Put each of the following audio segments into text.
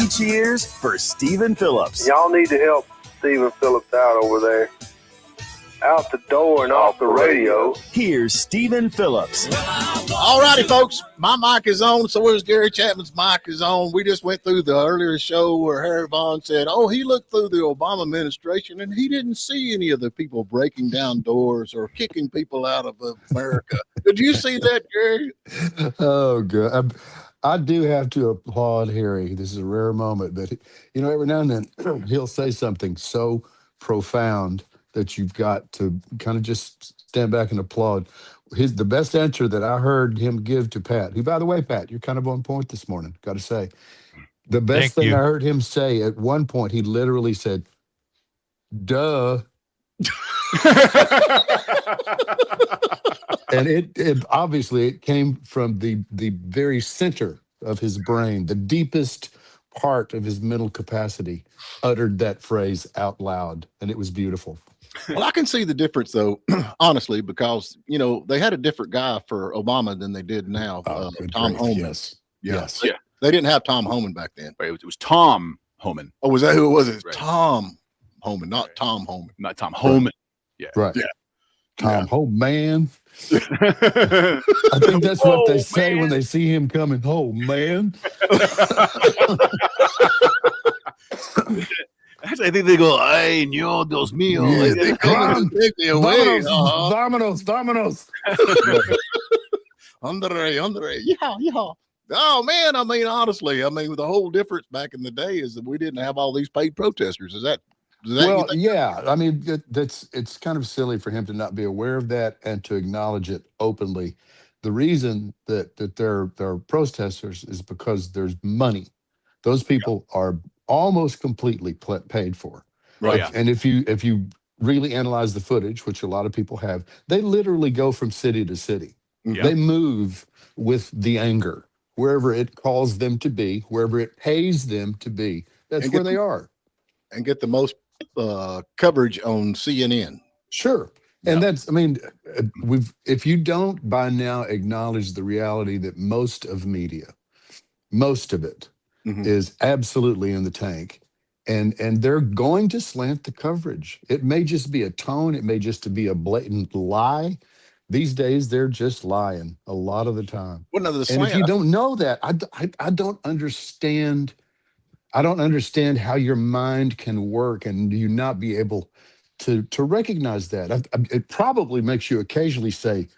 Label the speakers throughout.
Speaker 1: 3 cheers for Stephen Phillips.
Speaker 2: Y'all need to help Stephen Phillips out over there. Out the door and off the radio.
Speaker 1: Here's Stephen Phillips.
Speaker 3: All righty, folks. My mic is on, so is Gary Chapman's mic is on. We just went through the earlier show where Harry Vaughn said, he looked through the Obama administration and he didn't see any of the people breaking down doors or kicking people out of America. Did you see that, Gary?
Speaker 4: Oh, good. I do have to applaud Harry. This is a rare moment, but every now and then he'll say something so profound that you've got to kind of just stand back and applaud. The best answer that I heard him give to Pat, who, by the way, Pat, you're kind of on point this morning, got to say. The best thing I heard him say at one point, he literally said, duh. And it obviously it came from the very center of his brain, the deepest part of his mental capacity, uttered that phrase out loud, and it was beautiful.
Speaker 3: Well, I can see the difference, though, honestly, because, they had a different guy for Obama than they did now. Tom Homan.
Speaker 4: Yes.
Speaker 3: Yeah.
Speaker 4: Yes.
Speaker 3: Yeah. They didn't have Tom Homan back then.
Speaker 5: It was Tom Homan.
Speaker 3: Oh, was that who it was? It's
Speaker 5: right.
Speaker 3: Tom Homan, not Tom Homan.
Speaker 5: Not Tom Homan.
Speaker 3: Yeah.
Speaker 4: Right.
Speaker 3: Yeah.
Speaker 4: Tom Homan. I think that's what they say when they see him coming. Oh, man.
Speaker 5: I think they go, ay, no, Dios mío.
Speaker 4: Yeah,
Speaker 3: They come to take me away.
Speaker 4: Vámonos.
Speaker 3: Andre. Yeah. Oh, man. I mean, honestly, the whole difference back in the day is that we didn't have all these paid protesters. Is that
Speaker 4: well, yeah. I mean, it's kind of silly for him to not be aware of that and to acknowledge it openly. The reason that there are protesters is because there's money. Those people are almost completely paid for.
Speaker 5: Right.
Speaker 4: And if you really analyze the footage, which a lot of people have, they literally go from city to city.
Speaker 5: Yeah.
Speaker 4: They move with the anger wherever it calls them to be, wherever it pays them to be. That's where they are.
Speaker 3: And get the most coverage on CNN.
Speaker 4: Sure. And if you don't by now acknowledge the reality that most of media, most of it is absolutely in the tank, and they're going to slant the coverage. It may just be a tone. It may just be a blatant lie. These days, they're just lying a lot of the time.
Speaker 3: Well, no,
Speaker 4: and if you don't know that, I don't understand. I don't understand how your mind can work and you not be able to recognize that. It probably makes you occasionally say,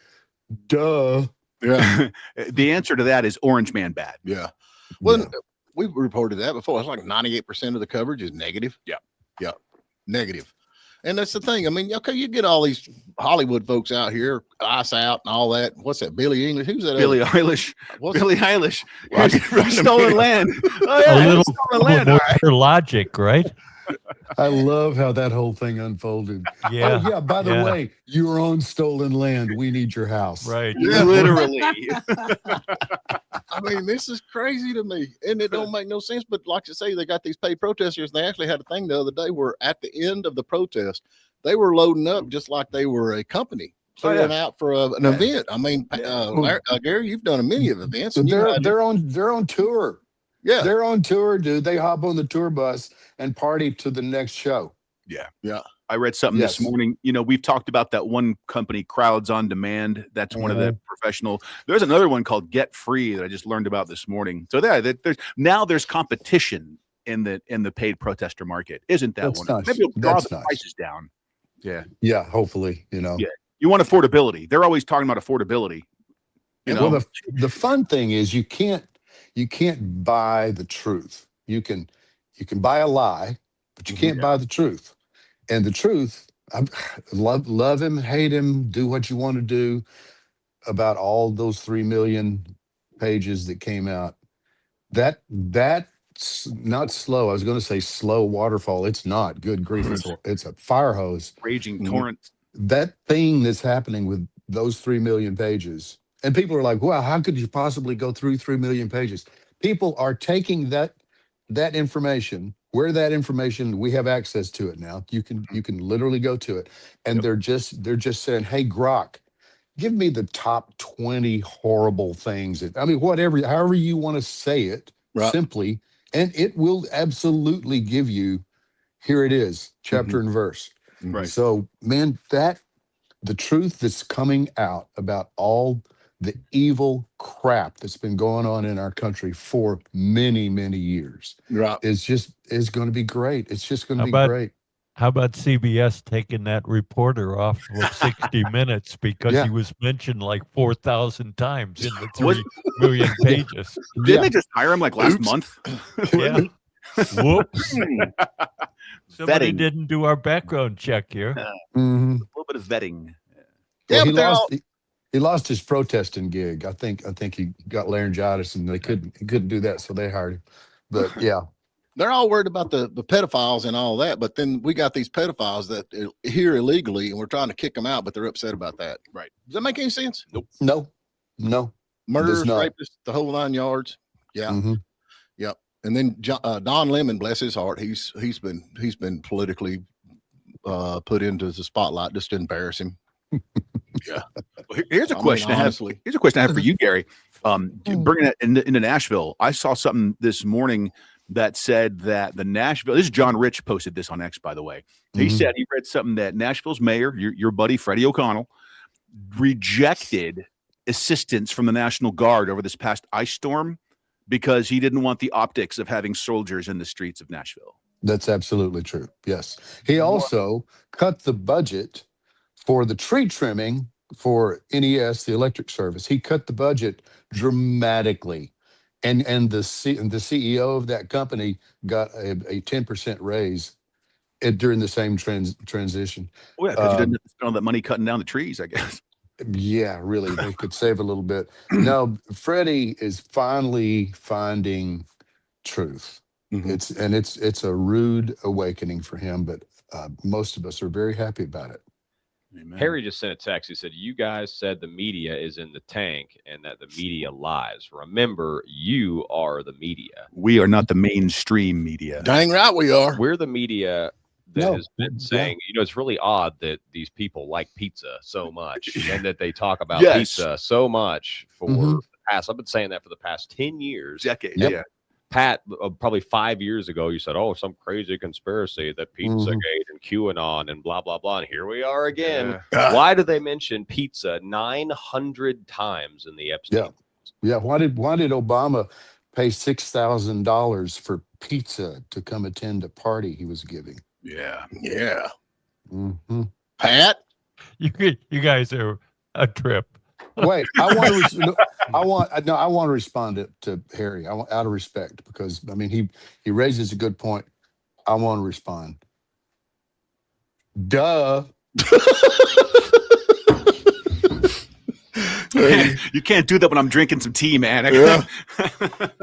Speaker 4: duh.
Speaker 5: Yeah. The answer to that is Orange Man bad.
Speaker 3: Yeah. Well, we've reported that before. It's like 98% of the coverage is negative.
Speaker 5: Yeah.
Speaker 3: Yeah. Negative. And that's the thing. I mean, okay, you get all these Hollywood folks out here, Ice Out and all that. What's that? Billie English? Who's that?
Speaker 5: Billie Eilish.
Speaker 3: Billie
Speaker 5: Eilish. Stolen land. Oh, yeah.
Speaker 6: A little
Speaker 5: stolen land.
Speaker 6: more logic, right?
Speaker 4: I love how that whole thing unfolded.
Speaker 6: Yeah.
Speaker 4: Oh, yeah. By the way, you're on stolen land. We need your house.
Speaker 6: Right.
Speaker 5: Yeah, literally.
Speaker 3: I mean, this is crazy to me, and it don't make no sense. But like you say, they got these paid protesters. And they actually had a thing the other day where at the end of the protest, they were loading up just like they were a company putting out for an event. I mean, Gary, you've done many of events. And
Speaker 4: they're on tour.
Speaker 3: Yeah,
Speaker 4: they're on tour, dude. They hop on the tour bus and party to the next show.
Speaker 5: Yeah.
Speaker 3: Yeah.
Speaker 5: I read something this morning. We've talked about that one company, Crowds on Demand. That's one of the professional. There's another one called Get Free that I just learned about this morning. So there's competition in the paid protester market. Isn't that one?
Speaker 4: Nice.
Speaker 5: Maybe it'll draw the prices down. Yeah.
Speaker 4: Yeah. Hopefully,
Speaker 5: Yeah. You want affordability. They're always talking about affordability.
Speaker 4: Well, the fun thing is you can't buy the truth. You can buy a lie, but you can't buy the truth. And the truth, I love him, hate him, do what you want to do about all those 3 million pages that came out. That's not slow. I was going to say slow waterfall. It's not. Good grief. It's a fire hose.
Speaker 5: Raging torrent.
Speaker 4: That thing that's happening with those 3 million pages. And people are like, wow, how could you possibly go through 3 million pages? People are taking that information, that information, we have access to it now. You can literally go to it. And they're just saying, hey, Grok, give me the top 20 horrible things. However you want to say it, simply and it will absolutely give you. Here it is, chapter and verse.
Speaker 5: Right.
Speaker 4: So, man, the truth that's coming out about all the evil crap that's been going on in our country for many, many years
Speaker 3: Right.
Speaker 4: is going to be great. It's just going to
Speaker 6: How
Speaker 4: be
Speaker 6: about
Speaker 4: great.
Speaker 6: how about CBS taking that reporter off of 60 Minutes because
Speaker 4: Yeah.
Speaker 6: he was mentioned like 4,000 times in the
Speaker 5: Was-
Speaker 6: 3 million pages?
Speaker 5: Didn't they just hire him like last month?
Speaker 6: Yeah. Whoops. Somebody
Speaker 5: Vetting.
Speaker 6: didn't do our background check here.
Speaker 4: Mhm.
Speaker 5: A little bit of vetting.
Speaker 3: Yeah,
Speaker 4: Well,
Speaker 3: but they're all,
Speaker 4: he lost his protesting gig. I think he got laryngitis and he couldn't do that, so they hired him. But yeah,
Speaker 3: they're all worried about the pedophiles and all that. But then we got these pedophiles that are here illegally, and we're trying to kick them out, but they're upset about that.
Speaker 5: Right.
Speaker 3: Does that make any sense?
Speaker 5: Nope.
Speaker 4: no,
Speaker 3: Murderers,
Speaker 4: not.
Speaker 3: rapists, the whole 9 yards. Yeah.
Speaker 4: Mhm.
Speaker 3: Yep. And then Don Lemon, bless his heart, he's been politically put into the spotlight just to embarrass him.
Speaker 5: Well, here's a
Speaker 3: I mean,
Speaker 5: question I have.
Speaker 3: honestly.
Speaker 5: Here's a question I have for you, Gary. Bringing it into Nashville, I saw something this morning that said that the Nashville. This is John Rich posted this on X, by the way. He
Speaker 4: Mhm.
Speaker 5: said he read something that Nashville's mayor, your buddy Freddie O'Connell, rejected assistance from the National Guard over this past ice storm because he didn't want the optics of having soldiers in the streets of Nashville.
Speaker 4: That's absolutely true. Yes, he also cut the budget for the tree trimming for NES, the electric service. He cut the budget dramatically, and the CEO of that company got a 10% raise during the same transition.
Speaker 5: Oh, yeah, because you didn't have to spend all that money cutting down the trees, I guess.
Speaker 4: Yeah, really, they could save a little bit. No, Freddie is finally finding truth. It's a rude awakening for him, but most of us are very happy about it.
Speaker 5: Amen.
Speaker 7: Harry just sent a text. He said, "You guys said the media is in the tank and that the media lies. Remember, you are the media.
Speaker 5: We are not the mainstream media.
Speaker 3: Dang right we are.
Speaker 7: We're the media that
Speaker 4: No,
Speaker 7: has been
Speaker 4: yeah.
Speaker 7: saying, it's really odd that these people like pizza so much and that they talk about
Speaker 5: Yes.
Speaker 7: pizza so much for
Speaker 4: Mhm.
Speaker 7: the past. I've been saying that for the past 10 years.
Speaker 5: Decades.
Speaker 4: Yep.
Speaker 5: Yeah.
Speaker 7: Pat, probably 5 years ago, you said, "Oh, some crazy conspiracy that Pizzagate and QAnon and blah blah blah." And here we are again. Why do they mention pizza 900 times in the Epstein?
Speaker 4: Yeah. Why did Obama pay $6,000 for pizza to come attend a party he was giving?
Speaker 5: Yeah.
Speaker 3: Yeah.
Speaker 4: Mhm.
Speaker 3: Pat.
Speaker 6: You guys are a trip.
Speaker 4: Wait, I want to respond to Harry. I want, out of respect, because I mean he raises a good point. I want to respond. Duh.
Speaker 5: You can't do that when I'm drinking some tea, man.
Speaker 3: Yeah.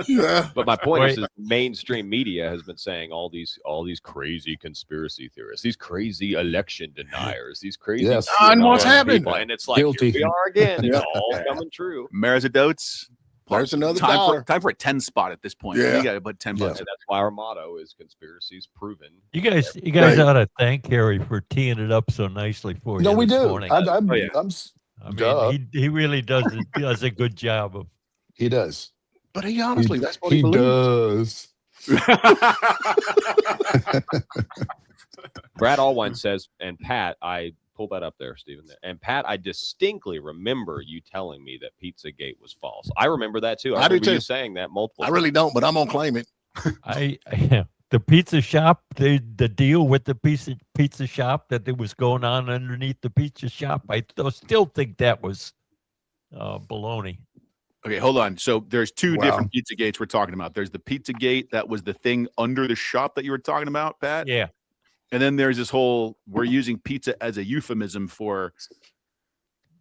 Speaker 3: Yeah.
Speaker 7: But my point is,
Speaker 6: Wait.
Speaker 7: mainstream media has been saying all these crazy conspiracy theorists, these crazy election deniers, these crazy
Speaker 4: Yes.
Speaker 3: And what's
Speaker 7: QAnon
Speaker 3: happening?
Speaker 7: people, and it's like,
Speaker 4: Guilty.
Speaker 7: here we are again. It's
Speaker 3: Yeah.
Speaker 7: all coming true.
Speaker 5: Merizadotes.
Speaker 3: There's another
Speaker 5: time
Speaker 3: dollar.
Speaker 5: for a 10 spot at this point.
Speaker 3: Yeah.
Speaker 5: You got to put 10
Speaker 4: Yeah.
Speaker 5: bucks.
Speaker 7: And that's why our motto is conspiracies proven.
Speaker 6: You guys
Speaker 3: Right.
Speaker 6: ought to thank Harry for teeing it up so nicely for
Speaker 4: No,
Speaker 6: you
Speaker 4: we
Speaker 6: this
Speaker 4: do.
Speaker 6: morning.
Speaker 5: yeah.
Speaker 6: I
Speaker 4: duh.
Speaker 6: mean, he really does a good job of.
Speaker 4: He does.
Speaker 3: But he honestly, that's what he
Speaker 4: He
Speaker 3: believes.
Speaker 4: does.
Speaker 7: Brad Allwine says, and Pat, I pull that up there, Stephen. And Pat, I distinctly remember you telling me that Pizzagate was false. I remember that too.
Speaker 3: I do
Speaker 7: remember you
Speaker 3: too.
Speaker 7: saying that multiple
Speaker 3: I really don't, but I'm gonna claim it.
Speaker 6: The pizza shop, the deal with the pizza shop that was going on underneath the pizza shop, I still think that was baloney.
Speaker 5: Okay, hold on. So there's two
Speaker 4: Wow.
Speaker 5: different pizza gates we're talking about. There's the pizza gate that was the thing under the shop that you were talking about, Pat.
Speaker 6: Yeah.
Speaker 5: And then there's this whole we're using pizza as a euphemism for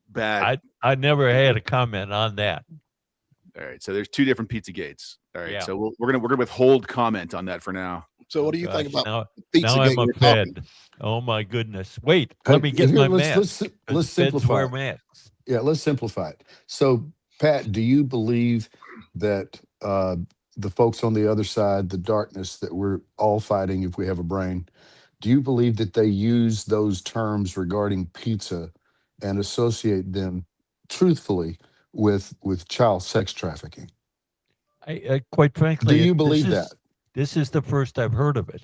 Speaker 5: bad.
Speaker 6: I never had a comment on that.
Speaker 5: All right. So there's two different pizza gates. All right.
Speaker 6: Yeah.
Speaker 5: So we're gonna withhold comment on that for now.
Speaker 3: So what do you think
Speaker 6: Gosh,
Speaker 3: about
Speaker 6: now
Speaker 3: pizza?
Speaker 6: I'm offended. Oh my goodness. Wait, let me get
Speaker 4: Here,
Speaker 6: my
Speaker 4: let's-
Speaker 6: mask.
Speaker 4: let's
Speaker 6: Feds
Speaker 4: simplify
Speaker 6: wear
Speaker 4: it.
Speaker 6: masks.
Speaker 4: Yeah, let's simplify it. So, Pat, do you believe that the folks on the other side, the darkness that we're all fighting if we have a brain, do you believe that they use those terms regarding pizza and associate them truthfully with child sex trafficking?
Speaker 6: I quite frankly,
Speaker 4: Do you
Speaker 6: this
Speaker 4: believe
Speaker 6: is-
Speaker 4: that?
Speaker 6: This is the first I've heard of it.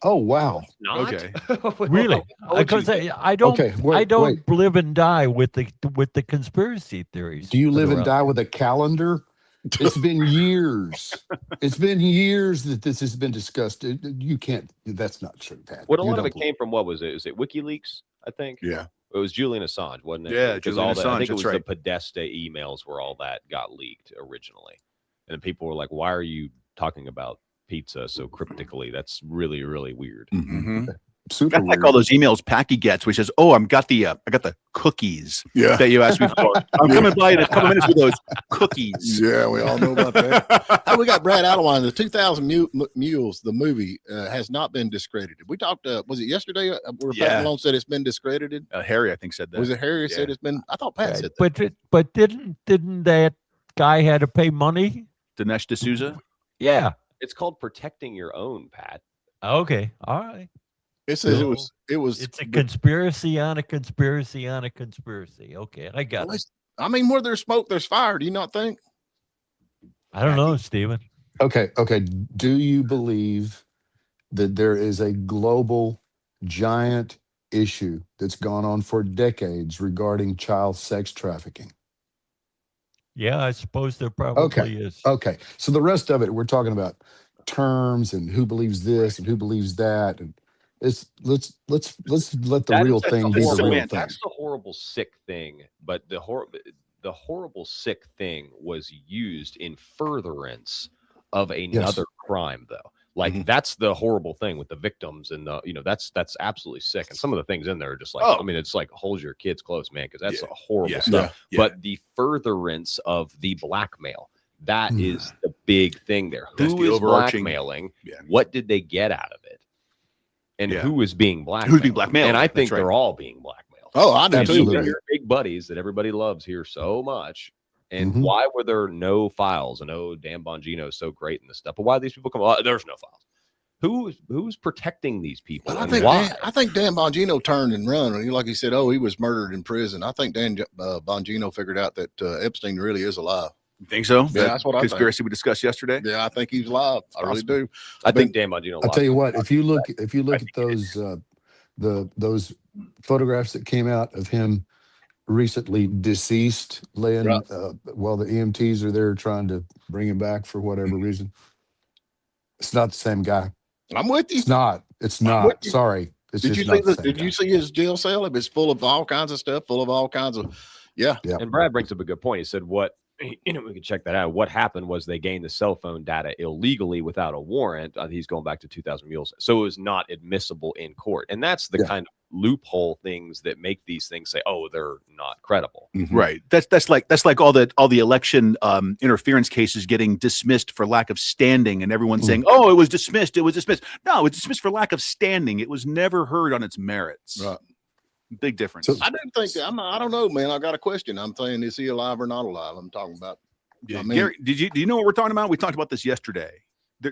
Speaker 4: Oh wow.
Speaker 7: Not
Speaker 5: Okay.
Speaker 6: Really? Because I don't
Speaker 4: Okay, wait,
Speaker 6: I don't
Speaker 4: wait.
Speaker 6: live and die with the conspiracy theories.
Speaker 4: Do you
Speaker 6: that
Speaker 4: live
Speaker 6: are
Speaker 4: and
Speaker 6: out
Speaker 4: die
Speaker 6: there.
Speaker 4: with a calendar? It's been years. It's been years that this has been discussed. You can't. That's not true, Pat.
Speaker 7: What a
Speaker 4: You
Speaker 7: lot of
Speaker 4: don't
Speaker 7: it
Speaker 4: believe-
Speaker 7: came from, what was it? Was it WikiLeaks? I think.
Speaker 3: Yeah.
Speaker 7: It was Julian Assange, wasn't it?
Speaker 5: Yeah,
Speaker 7: Because
Speaker 5: Julian
Speaker 7: all that, I
Speaker 5: Assange,
Speaker 7: think it
Speaker 5: that's
Speaker 7: was
Speaker 5: right.
Speaker 7: the Podesta emails where all that got leaked originally, and then people were like, "Why are you talking about pizza so cryptically? That's really, really weird."
Speaker 5: Mhm.
Speaker 4: Super
Speaker 5: I like
Speaker 4: weird.
Speaker 5: all those emails Packy gets, which says, "Oh, I got the cookies
Speaker 3: Yeah.
Speaker 5: that you asked me for. I'm coming by in a couple minutes with those cookies."
Speaker 3: Yeah, we all know about that. Hey, we got Brad Alwine. The 2000 Mules, the movie, has not been discredited. We talked, was it yesterday? Where
Speaker 5: Yeah.
Speaker 3: Pat Malone said it's been discredited?
Speaker 5: Harry, I think, said that.
Speaker 3: Was it Harry said
Speaker 5: Yeah.
Speaker 3: it's been? I thought Pat
Speaker 6: Right.
Speaker 3: said that.
Speaker 6: But didn't that guy had to pay money?
Speaker 5: Dinesh D'Souza?
Speaker 6: Yeah.
Speaker 7: It's called protecting your own, Pat.
Speaker 6: Okay. All right.
Speaker 3: It says
Speaker 6: So,
Speaker 3: it was.
Speaker 6: It's a conspiracy on a conspiracy on a conspiracy. Okay, I got it.
Speaker 3: I mean, where there's smoke, there's fire. Do you not think?
Speaker 6: I don't know, Stephen.
Speaker 4: Okay. Do you believe that there is a global giant issue that's gone on for decades regarding child sex trafficking?
Speaker 6: Yeah, I suppose there probably is.
Speaker 4: Okay. So the rest of it, we're talking about terms and who believes this and who believes that, and let's let the real thing be the real thing.
Speaker 7: That's the horrible, sick thing. But the horrible, sick thing was used in furtherance of another crime, though. Like that's the horrible thing with the victims and that's absolutely sick. And some of the things in there are just like, I mean, it's like hold your kids close, man, because that's horrible stuff.
Speaker 5: Yeah.
Speaker 7: But the furtherance of the blackmail, that is the big thing there.
Speaker 5: That's
Speaker 7: Who
Speaker 5: the
Speaker 7: is
Speaker 5: overarching-
Speaker 7: blackmailing?
Speaker 5: Yeah.
Speaker 7: What did they get out of it? And who is being blackmailed?
Speaker 5: Who's being blackmailed?
Speaker 7: And I think
Speaker 5: That's right.
Speaker 7: they're all being blackmailed.
Speaker 3: Oh, I do
Speaker 4: Absolutely.
Speaker 3: too.
Speaker 7: Your big buddies that everybody loves here so much. And why were there no files? And Dan Bongino is so great in this stuff. But why these people come? Oh, there's no files. Who's protecting these people?
Speaker 3: But
Speaker 7: And why?
Speaker 3: I think Dan Bongino turned and run. And like he said, he was murdered in prison. I think Dan Bongino figured out that Epstein really is alive.
Speaker 5: You think so?
Speaker 3: Yeah, that's what I think.
Speaker 5: Conspiracy we discussed yesterday?
Speaker 3: Yeah, I think he's alive. I really do.
Speaker 7: I think Dan Bongino.
Speaker 4: I'll tell you what. If you look at those those photographs that came out of him recently deceased, laying while the EMTs are there trying to bring him back for whatever reason, it's not the same guy.
Speaker 3: I'm with you.
Speaker 4: It's not. It's not. Sorry. It's
Speaker 3: Did
Speaker 4: just
Speaker 3: you
Speaker 4: not
Speaker 3: see
Speaker 4: the same
Speaker 3: did
Speaker 4: guy.
Speaker 3: you see his jail cell? It's full of all kinds of stuff, full of all kinds of
Speaker 7: And Brad brings up a good point. He said, we can check that out. What happened was they gained the cell phone data illegally without a warrant. He's going back to 2000 Mules. So it was not admissible in court. And that's the kind of loophole things that make these things say, oh, they're not credible.
Speaker 5: Right. That's like all the election interference cases getting dismissed for lack of standing, and everyone saying, "Oh, it was dismissed. It was dismissed." No, it was dismissed for lack of standing. It was never heard on its merits.
Speaker 3: Right.
Speaker 5: Big difference.
Speaker 3: I didn't think I don't know, man. I got a question. I'm saying, is he alive or not alive? I'm talking about.
Speaker 5: Yeah.
Speaker 3: I mean,
Speaker 5: Gary, do you know what we're talking about? We talked about this yesterday.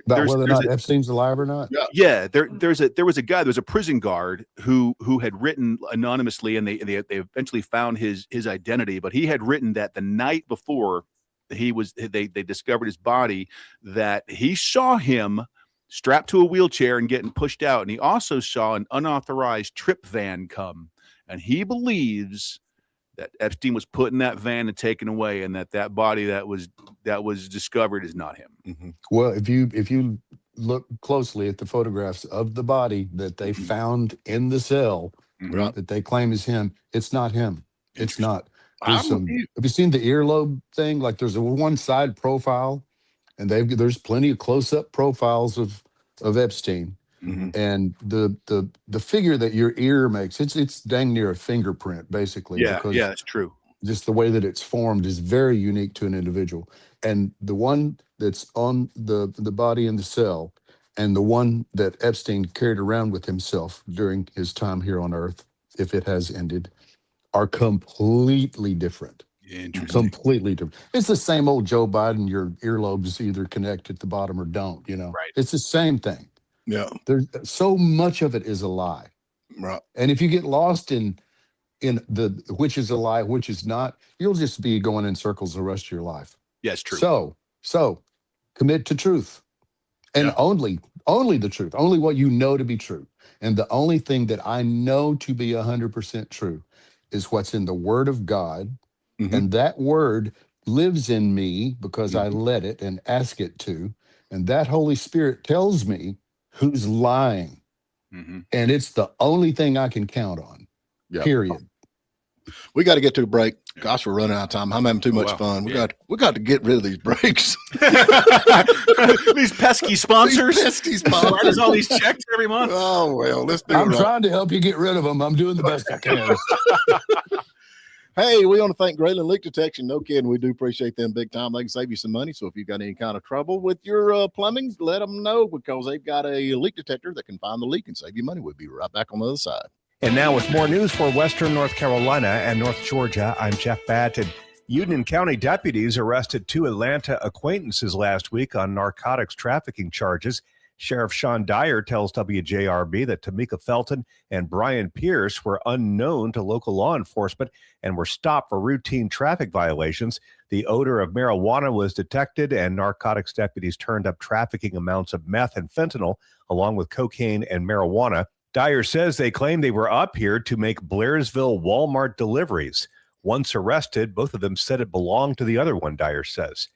Speaker 4: About whether or not Epstein's alive or not?
Speaker 5: Yeah, there was a prison guard who had written anonymously, and they eventually found his identity. But he had written that the night before they discovered his body, that he saw him strapped to a wheelchair and getting pushed out, and he also saw an unauthorized trip van come, and he believes that Epstein was put in that van and taken away, and that body that was discovered is not him.
Speaker 4: Well, if you look closely at the photographs of the body that they found in the cell that they claim is him, it's not him. It's not. Have you seen the earlobe thing? Like there's a one side profile, and there's plenty of close up profiles of Epstein. And the figure that your ear makes, it's dang near a fingerprint, basically.
Speaker 5: Yeah,
Speaker 4: because
Speaker 5: it's true.
Speaker 4: Just the way that it's formed is very unique to an individual. And the one that's on the body in the cell, and the one that Epstein carried around with himself during his time here on Earth, if it has ended, are completely different.
Speaker 5: Interesting.
Speaker 4: Completely different. It's the same old Joe Biden. Your earlobes either connect at the bottom or don't.
Speaker 5: Right.
Speaker 4: It's the same thing.
Speaker 3: Yeah.
Speaker 4: There's so much of it is a lie.
Speaker 3: Right.
Speaker 4: And if you get lost in the which is a lie, which is not, you'll just be going in circles the rest of your life.
Speaker 5: Yeah, it's true.
Speaker 4: So commit to truth. And only the truth, only what you know to be true. And the only thing that I know to be 100% true is what's in the Word of God.
Speaker 3: Mhm.
Speaker 4: And that Word lives in me because I
Speaker 3: Mhm.
Speaker 4: let it and ask it to. And that Holy Spirit tells me who's lying.
Speaker 5: Mhm.
Speaker 4: And it's the only thing I can count on,
Speaker 3: Yep.
Speaker 4: period.
Speaker 3: We got to get to a break. Gosh, we're running out of time. I'm having too much
Speaker 5: wow.
Speaker 3: fun. We
Speaker 5: Yeah.
Speaker 3: got to get rid of these breaks.
Speaker 5: These pesky sponsors.
Speaker 3: These pesky sponsors.
Speaker 5: Write us all these checks every month.
Speaker 3: Oh, well, let's do
Speaker 4: I'm
Speaker 3: it right.
Speaker 4: trying to help you get rid of them. I'm doing the best I can.
Speaker 3: Hey, we want to thank Grayland Leak Detection. No kidding. We do appreciate them big time. They can save you some money. So if you've got any kind of trouble with your plumbing, let them know because they've got a leak detector that can find the leak and save you money. We'll be right back on the other side.
Speaker 8: And now with more news for Western North Carolina and North Georgia, I'm Jeff Batten. Union County deputies arrested 2 Atlanta acquaintances last week on narcotics trafficking charges. Sheriff Sean Dyer tells WJRB that Tamika Felton and Brian Pierce were unknown to local law enforcement and were stopped for routine traffic violations. The odor of marijuana was detected, and narcotics deputies turned up trafficking amounts of meth and fentanyl, along with cocaine and marijuana. Dyer says they claim they were up here to make Blairsville Walmart deliveries. Once arrested, both of them said it belonged to the other one, Dyer says.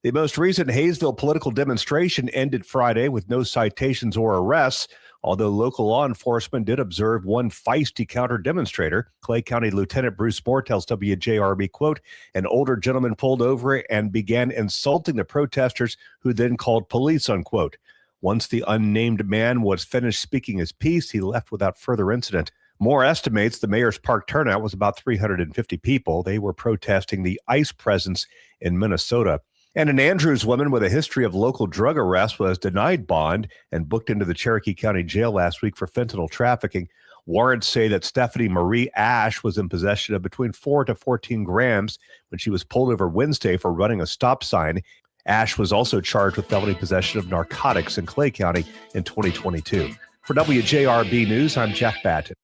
Speaker 8: The most recent Hayesville political demonstration ended Friday with no citations or arrests, although local law enforcement did observe one feisty counter-demonstrator. Clay County Lieutenant Bruce Moore tells WJRB, quote, an older gentleman pulled over and began insulting the protesters, who then called police, unquote. Once the unnamed man was finished speaking his piece, he left without further incident. Moore estimates the Mayor's Park turnout was about 350 people. They were protesting the ICE presence in Minnesota. And an Andrews woman with a history of local drug arrests was denied bond and booked into the Cherokee County Jail last week for fentanyl trafficking. Warrants say that Stephanie Marie Ash was in possession of between 4 to 14 grams when she was pulled over Wednesday for running a stop sign. Ash was also charged with felony possession of narcotics in Clay County in 2022. For WJRB News, I'm Jeff Batten.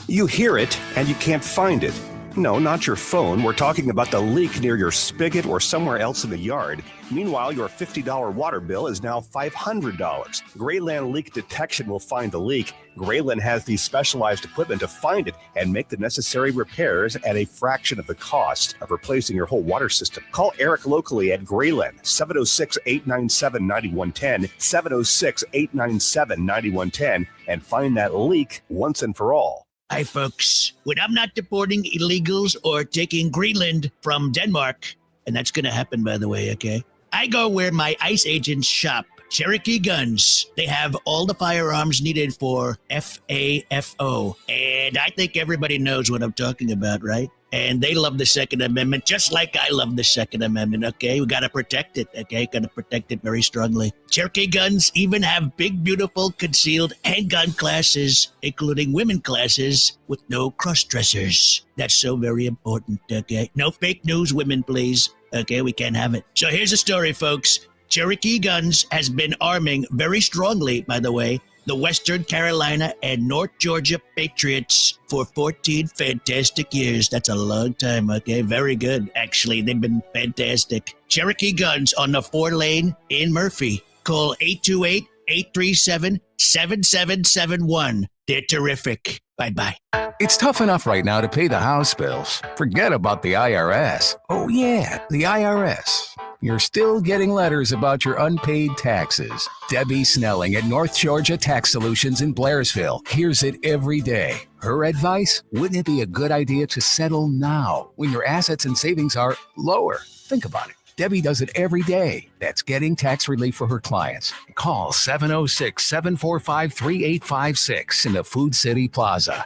Speaker 9: You hear it, and you can't find it. No, not your phone. We're talking about the leak near your spigot or somewhere else in the yard. Meanwhile, your $50 water bill is now $500. Grayland Leak Detection will find the leak. Grayland has the specialized equipment to find it and make the necessary repairs at a fraction of the cost of replacing your whole water system. Call Eric locally at Grayland, 706-897-9110, 706-897-9110, and find that leak once and for all.
Speaker 10: Hi, folks. When I'm not deporting illegals or taking Greenland from Denmark, and that's going to happen, by the way, okay? I go where my ICE agents shop. Cherokee Guns. They have all the firearms needed for FAFO. And I think everybody knows what I'm talking about, right? And they love the Second Amendment, just like I love the Second Amendment, okay? We got to protect it, okay? Got to protect it very strongly. Cherokee Guns even have big, beautiful, concealed handgun classes, including women classes with no cross-dressers. That's so very important, okay? No fake news, women, please. Okay, we can't have it. So here's the story, folks. Cherokee Guns has been arming very strongly, by the way, the Western Carolina and North Georgia Patriots for 14 fantastic years. That's a long time, okay? Very good, actually. They've been fantastic. Cherokee Guns on the 4-lane in Murphy. Call 828-837-7771. They're terrific. Bye-bye.
Speaker 11: It's tough enough right now to pay the house bills. Forget about the IRS. Oh, yeah, the IRS. You're still getting letters about your unpaid taxes. Debbie Snelling at North Georgia Tax Solutions in Blairsville hears it every day. Her advice? Wouldn't it be a good idea to settle now when your assets and savings are lower? Think about it. Debbie does it every day. That's getting tax relief for her clients. Call 706-745-3856 in the Food City Plaza.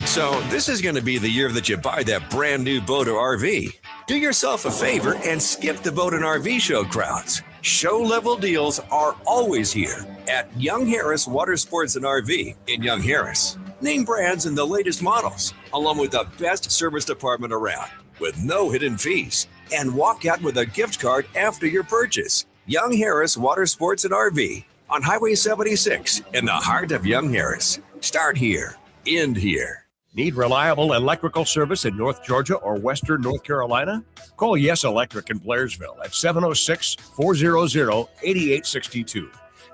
Speaker 12: So this is going to be the year that you buy that brand new boat or RV. Do yourself a favor and skip the boat and RV show crowds. Show level deals are always here at Young Harris Water Sports and RV in Young Harris. Name brands and the latest models, along with the best service department around, with no hidden fees, and walk out with a gift card after your purchase. Young Harris Water Sports and RV on Highway 76 in the heart of Young Harris. Start here, end here.
Speaker 8: Need reliable electrical service in North Georgia or Western North Carolina? Call Yes Electric in Blairsville at 706-400-8862.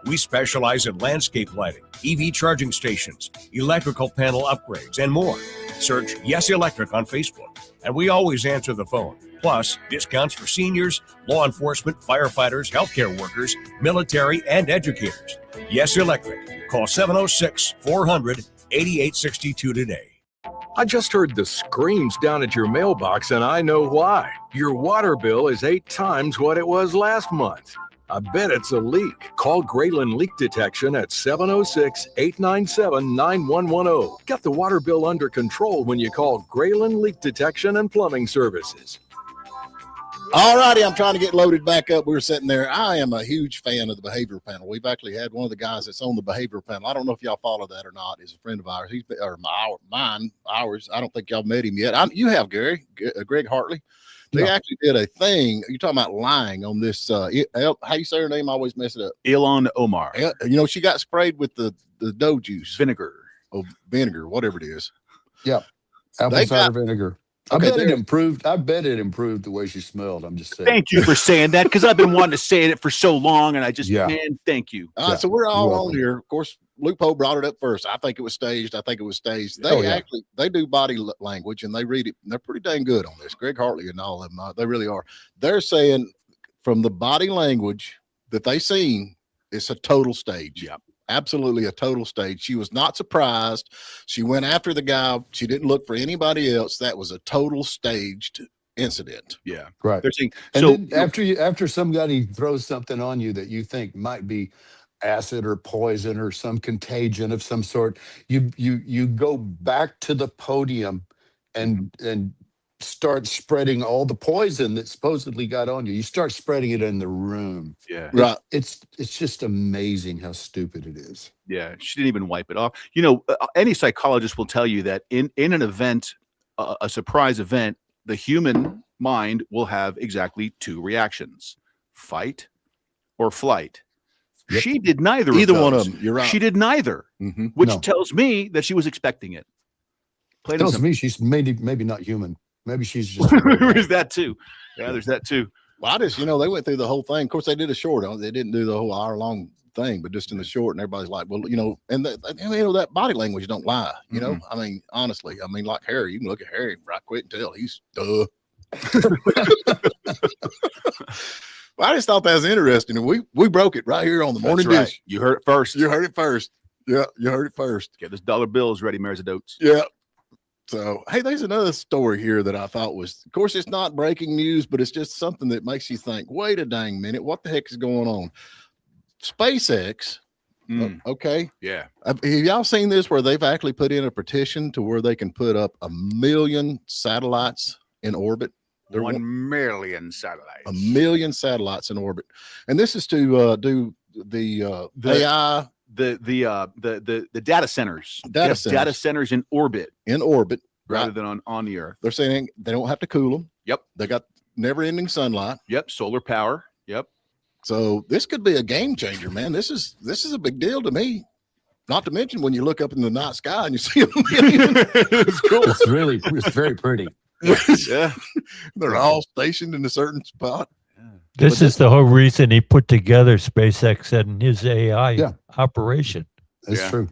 Speaker 8: We specialize in landscape lighting, EV charging stations, electrical panel upgrades, and more. Search Yes Electric on Facebook, and we always answer the phone. Plus, discounts for seniors, law enforcement, firefighters, healthcare workers, military, and educators. Yes Electric. Call 706-400-8862 today.
Speaker 13: I just heard the screams down at your mailbox, and I know why. Your water bill is 8 times what it was last month. I bet it's a leak. Call Grayland Leak Detection at 706-897-9110. Get the water bill under control when you call Grayland Leak Detection and Plumbing Services.
Speaker 3: All righty, I'm trying to get loaded back up. We were sitting there. I am a huge fan of the behavioral panel. We've actually had one of the guys that's on the behavioral panel. I don't know if y'all follow that or not. He's a friend of ours. He's ours. I don't think y'all met him yet. You have, Gary, Greg Hartley. They actually did a thing. You're talking about lying on this. How you say her name? I always mess it up.
Speaker 5: Ilhan Omar.
Speaker 3: You know, she got sprayed with the dough juice.
Speaker 5: Vinegar.
Speaker 3: Oh, vinegar, whatever it is.
Speaker 4: Yeah. Apple cider vinegar.
Speaker 3: Okay,
Speaker 4: I bet it improved. I bet it improved the way she smelled. I'm just saying.
Speaker 5: Thank you for saying that, because I've been wanting to say it for so long, and I just, man, thank you.
Speaker 3: So we're all on here. Of course, Loophole brought it up first. I think it was staged. They do body language, and they read it. And they're pretty dang good on this. Greg Hartley and all of them, they really are. They're saying from the body language that they seen, it's a total stage.
Speaker 5: Yeah.
Speaker 3: Absolutely a total stage. She was not surprised. She went after the guy. She didn't look for anybody else. That was a total staged incident.
Speaker 5: Yeah.
Speaker 4: Right.
Speaker 5: They're saying,
Speaker 4: and then after somebody throws something on you that you think might be acid or poison or some contagion of some sort, you go back to the podium and start spreading all the poison that supposedly got on you. You start spreading it in the room.
Speaker 5: Yeah.
Speaker 3: Right.
Speaker 4: It's just amazing how stupid it is.
Speaker 5: Yeah. She didn't even wipe it off. You know, any psychologist will tell you that in an event, a surprise event, the human mind will have exactly 2 reactions: fight or flight. Yep. She did neither.
Speaker 3: Either
Speaker 5: of those.
Speaker 3: one of them. You're right.
Speaker 5: She did neither, which tells me that she was expecting it.
Speaker 4: Tells me she's maybe not human. Maybe she's just.
Speaker 5: There's that too. Yeah, there's that too.
Speaker 3: Well, they went through the whole thing. Of course, they did a short. They didn't do the whole hour-long thing, but just in the short, and everybody's like, well, and that body language don't lie. You know, I mean, honestly, like Harry, you can look at Harry right quick and tell he's duh. Well, I just thought that was interesting, and we broke it right here on the morning dish.
Speaker 5: You heard it first.
Speaker 3: You heard it first. Yeah, you heard it first.
Speaker 5: Get those dollar bills ready, Mares of Dotes.
Speaker 3: Yeah. So, hey, there's another story here that I thought was, of course, it's not breaking news, but it's just something that makes you think, wait a dang minute, what the heck is going on? SpaceX, okay.
Speaker 5: Yeah.
Speaker 3: Have y'all seen this where they've actually put in a petition to where they can put up 1 million satellites in orbit?
Speaker 5: 1 million satellites.
Speaker 3: 1 million satellites in orbit. And this is to do the AI.
Speaker 5: The data centers.
Speaker 3: Data
Speaker 5: centers in orbit.
Speaker 3: Rather
Speaker 5: rather than on the Earth.
Speaker 3: They're saying they don't have to cool them.
Speaker 5: Yep.
Speaker 3: They got never-ending sunlight.
Speaker 5: Yep. Solar power. Yep.
Speaker 3: So this could be a game changer, man. This is a big deal to me. Not to mention when you look up in the night sky and you see them.
Speaker 5: It's cool.
Speaker 4: It's very pretty.
Speaker 5: Yeah.
Speaker 3: They're all stationed in a certain spot.
Speaker 6: This is the whole reason he put together SpaceX and his AI operation.
Speaker 4: That's true.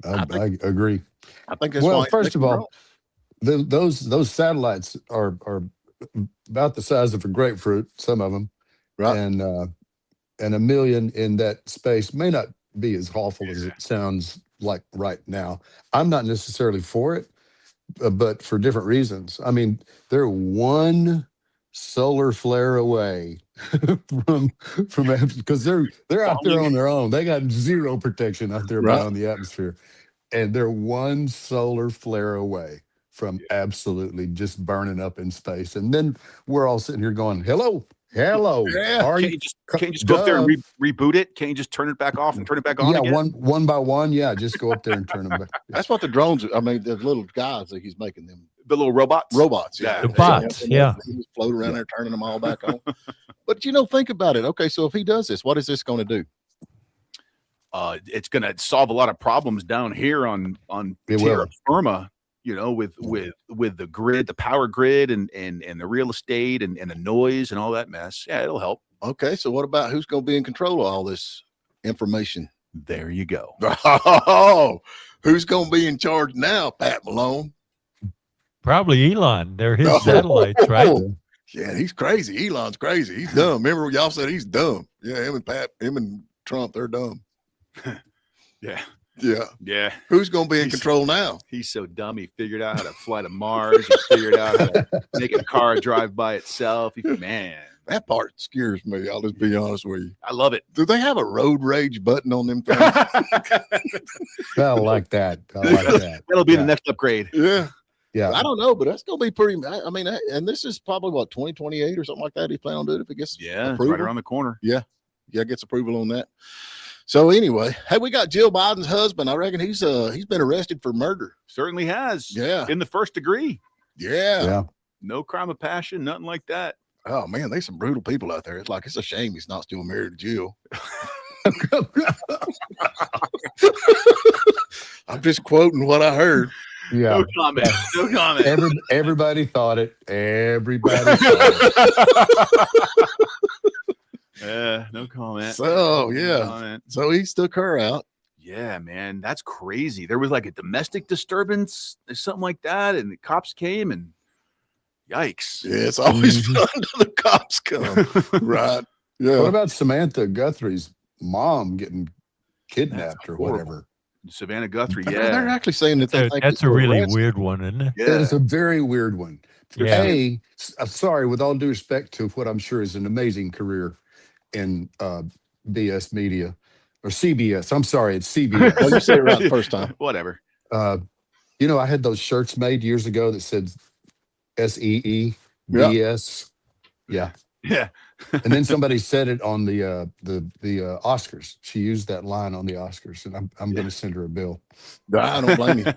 Speaker 4: I agree.
Speaker 3: I think that's
Speaker 4: well, first of all, those satellites are about the size of a grapefruit, some of them,
Speaker 3: right?
Speaker 4: And 1 million in that space may not be as awful as it sounds like right now. I'm not necessarily for it, but for different reasons. I mean, they're one solar flare away from because they're out there on their own. They got zero protection out there beyond the atmosphere, and they're one solar flare away from absolutely just burning up in space. And then we're all sitting here going, hello.
Speaker 5: Can't you just go up there and reboot it? Can't you just turn it back off and turn it back on again?
Speaker 4: one by one. Yeah, just go up there and turn them back.
Speaker 3: That's what the drones, the little guys that he's making them.
Speaker 5: The little robots?
Speaker 3: Robots, yeah.
Speaker 6: The bots, yeah.
Speaker 3: They just float around there, turning them all back on. But, think about it. Okay, so if he does this, what is this going to do?
Speaker 5: It's going to solve a lot of problems down here on terra firma. you know, with the grid, the power grid, and the real estate and the noise and all that mess. Yeah, it'll help.
Speaker 3: Okay, so what about who's going to be in control of all this information?
Speaker 5: There you go.
Speaker 3: Oh, who's going to be in charge now, Pat Malone?
Speaker 6: Probably Elon. They're his satellites, right?
Speaker 3: Yeah, he's crazy. Elon's crazy. He's dumb. Remember y'all said he's dumb. Yeah, him and Trump, they're dumb.
Speaker 5: Yeah.
Speaker 3: Yeah. Who's going to be in control now?
Speaker 5: He's so dumb. He figured out how to fly to Mars. He figured out how to make a car drive by itself. Man,
Speaker 3: that part scares me. I'll just be honest with you.
Speaker 5: I love it.
Speaker 3: Do they have a road rage button on them things?
Speaker 4: I like that. I like that.
Speaker 5: That'll be the next upgrade.
Speaker 3: Yeah.
Speaker 4: Yeah.
Speaker 3: I don't know, but that's going to be pretty. I mean, and this is probably what, 2028 or something like that. He plan on doing it if it gets approval.
Speaker 5: Right around the corner.
Speaker 3: Yeah, gets approval on that. So anyway, hey, we got Jill Biden's husband. I reckon he's been arrested for murder.
Speaker 5: Certainly has.
Speaker 3: Yeah,
Speaker 5: in the first degree.
Speaker 3: Yeah.
Speaker 5: No crime of passion, nothing like that.
Speaker 3: Oh man, there's some brutal people out there. It's a shame he's not still married to Jill. I'm just quoting what I heard.
Speaker 4: Yeah.
Speaker 5: No comment. No comment.
Speaker 4: Everybody thought it. Everybody thought it.
Speaker 5: No comment.
Speaker 3: So yeah.
Speaker 5: No comment.
Speaker 3: So he took her out.
Speaker 5: Yeah, man, that's crazy. There was like a domestic disturbance or something like that, and the cops came and yikes.
Speaker 3: Yeah, it's always fun till the cops come. Right. Yeah.
Speaker 4: What about Samantha Guthrie's mom getting kidnapped or whatever?
Speaker 5: Savannah Guthrie,
Speaker 3: They're actually saying that
Speaker 6: that's a really weird one, isn't it?
Speaker 4: Yeah. It is a very weird one.
Speaker 6: Yeah.
Speaker 4: Sorry, with all due respect to what I'm sure is an amazing career in BS media or CBS. I'm sorry, it's CBS.
Speaker 3: Oh, you said it right the first time.
Speaker 5: Whatever.
Speaker 4: You know, I had those shirts made years ago that said SEE BS. Yeah.
Speaker 5: Yeah.
Speaker 4: And then somebody said it on the Oscars. She used that line on the Oscars, and I'm going to send her a bill.
Speaker 3: I don't blame you.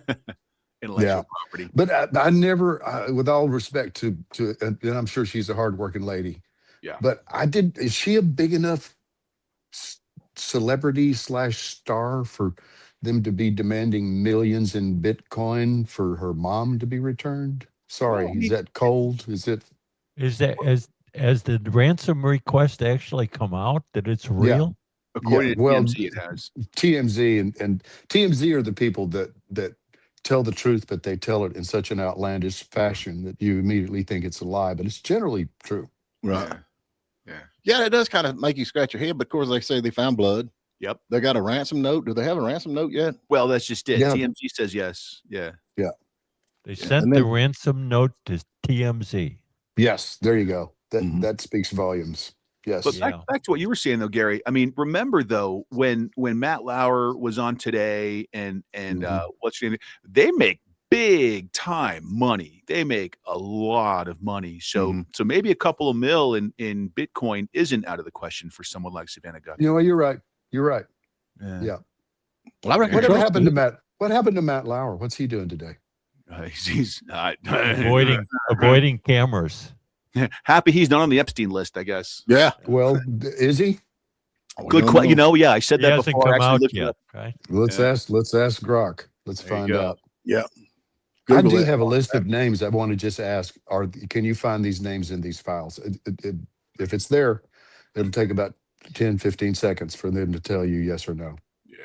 Speaker 5: Intellectual property.
Speaker 4: But I never, with all respect to, and I'm sure she's a hardworking lady.
Speaker 5: Yeah.
Speaker 4: But is she a big enough celebrity / star for them to be demanding millions in Bitcoin for her mom to be returned? Sorry, is that cold? Is that
Speaker 6: has the ransom request actually come out that it's real?
Speaker 5: According to TMZ, it has.
Speaker 4: TMZ and TMZ are the people that tell the truth, but they tell it in such an outlandish fashion that you immediately think it's a lie, but it's generally true.
Speaker 3: Right. Yeah, it does kind of make you scratch your head, but of course they say they found blood.
Speaker 5: Yep.
Speaker 3: They got a ransom note. Do they have a ransom note yet?
Speaker 5: Well, that's just it.
Speaker 4: Yeah.
Speaker 5: TMZ says yes. Yeah.
Speaker 6: They sent the ransom note to TMZ.
Speaker 4: Yes, there you go. That speaks volumes. Yes.
Speaker 5: But back to what you were saying though, Gary. I mean, remember though, when Matt Lauer was on Today and what's your name? They make big time money. They make a lot of money. So so maybe a couple of mil in Bitcoin isn't out of the question for someone like Savannah Guthrie.
Speaker 4: You know, you're right. You're right. Yeah.
Speaker 3: Well, I reckon
Speaker 4: what happened to Matt? What happened to Matt Lauer? What's he doing today?
Speaker 5: He's not
Speaker 6: avoiding cameras.
Speaker 5: Happy he's not on the Epstein list, I guess.
Speaker 3: Yeah.
Speaker 4: Well, is he?
Speaker 5: Good question. You know, yeah, I said
Speaker 6: He
Speaker 5: that
Speaker 6: hasn't
Speaker 5: before.
Speaker 6: come
Speaker 5: I
Speaker 6: out
Speaker 5: actually looked it
Speaker 6: yet.
Speaker 5: up.
Speaker 6: Right?
Speaker 4: Let's ask Grok. Let's find out.
Speaker 3: Yeah.
Speaker 4: I
Speaker 3: Google
Speaker 4: do
Speaker 3: it.
Speaker 4: have a list of names. I want to just ask: can you find these names in these files? If it's there, it'll take about 10, 15 seconds for them to tell you yes or no.
Speaker 5: Yeah,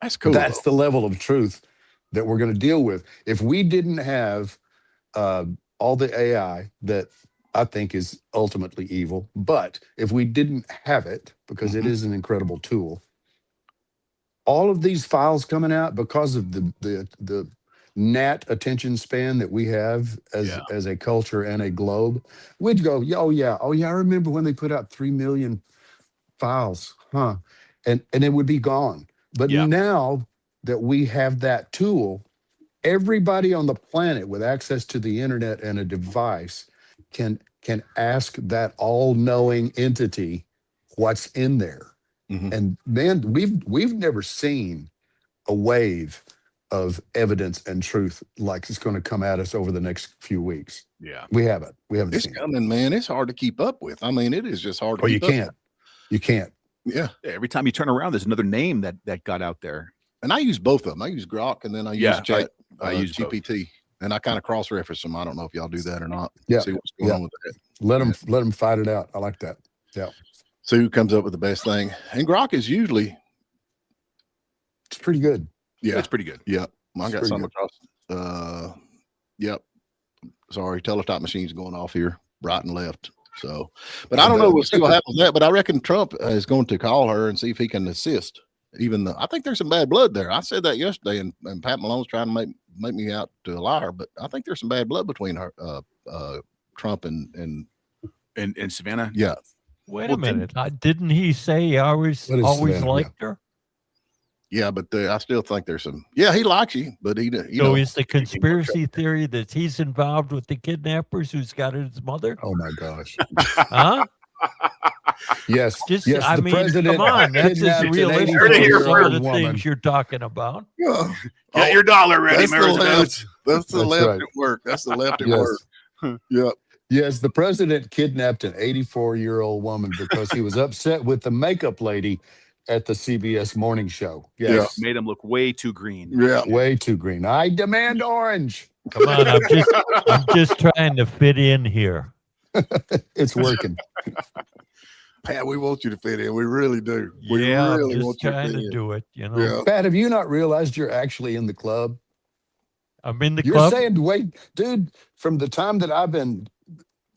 Speaker 3: that's cool.
Speaker 4: That's the level of truth that we're going to deal with. If we didn't have all the AI that I think is ultimately evil, but if we didn't have it, because it is an incredible tool, all of these files coming out because of the gnat attention span that we have as a culture and a globe, we'd go, oh yeah, I remember when they put out 3 million files, and it would be gone. But now that we have that tool, everybody on the planet with access to the internet and a device can ask that all-knowing entity what's in there. And man, we've never seen a wave of evidence and truth like it's going to come at us over the next few weeks.
Speaker 5: Yeah,
Speaker 4: we haven't
Speaker 3: It's
Speaker 4: seen
Speaker 3: coming, man. It's hard to keep up with. I mean, it is just hard to
Speaker 4: you
Speaker 3: keep up.
Speaker 4: You can't.
Speaker 3: Yeah.
Speaker 5: Every time you turn around, there's another name that got out there.
Speaker 3: And I use both of them. I use Grok and then I use Chat.
Speaker 5: I use
Speaker 3: GPT. and I kind of cross-reference them. I don't know if y'all do that or not.
Speaker 4: Yeah.
Speaker 3: See what's going on with that.
Speaker 4: Let them fight it out. I like that. Yeah.
Speaker 3: See who comes up with the best thing. And Grok is usually
Speaker 4: It's pretty good.
Speaker 3: Yeah,
Speaker 5: it's pretty good.
Speaker 3: Yeah, I got
Speaker 4: pretty
Speaker 3: some
Speaker 4: good.
Speaker 3: across. Yep. Sorry, teletop machine's going off here, right and left. So, but I don't know what's going to happen with that. But I reckon Trump is going to call her and see if he can assist. Even though I think there's some bad blood there. I said that yesterday, and Pat Malone's trying to make me out to a liar. But I think there's some bad blood between her, Trump and
Speaker 5: Savannah.
Speaker 3: Yeah.
Speaker 6: Wait a minute. Didn't he say he always
Speaker 4: Savannah?
Speaker 6: liked her?
Speaker 3: Yeah, but I still think there's some. Yeah, he likes you, but he.
Speaker 6: So is the conspiracy theory that he's involved with the kidnappers who's got his mother?
Speaker 4: Oh my gosh.
Speaker 6: Huh?
Speaker 4: Yes.
Speaker 6: Just,
Speaker 4: yes.
Speaker 6: I
Speaker 4: The
Speaker 6: mean,
Speaker 4: president
Speaker 6: come on. That's as
Speaker 4: kidnapped an
Speaker 6: realistic
Speaker 4: 84-year-old
Speaker 6: as some of the
Speaker 4: woman.
Speaker 6: things you're talking about.
Speaker 3: Yeah.
Speaker 5: Get your dollar ready,
Speaker 3: That's the
Speaker 5: Mary
Speaker 3: left.
Speaker 5: Jones.
Speaker 3: That's the
Speaker 4: That's
Speaker 3: left
Speaker 4: right.
Speaker 3: at work. That's the left at
Speaker 4: Yes.
Speaker 3: work. Yep.
Speaker 4: Yes, the president kidnapped an 84-year-old woman because he was upset with the makeup lady at the CBS morning show. Yes.
Speaker 5: Made him look way too green.
Speaker 3: Yeah.
Speaker 4: Way too green. I demand orange.
Speaker 6: Come on, I'm just trying to fit in here.
Speaker 4: It's working.
Speaker 3: Pat, we want you to fit in. We really do. We
Speaker 6: Yeah,
Speaker 3: really
Speaker 6: I'm
Speaker 3: want
Speaker 6: just
Speaker 3: you to
Speaker 6: trying
Speaker 3: fit
Speaker 6: to
Speaker 3: in.
Speaker 6: do it. You know,
Speaker 3: Yeah.
Speaker 4: Pat, have you not realized you're actually in the club?
Speaker 6: I'm in the
Speaker 4: You're
Speaker 6: club.
Speaker 4: saying, wait, dude, from the time that I've been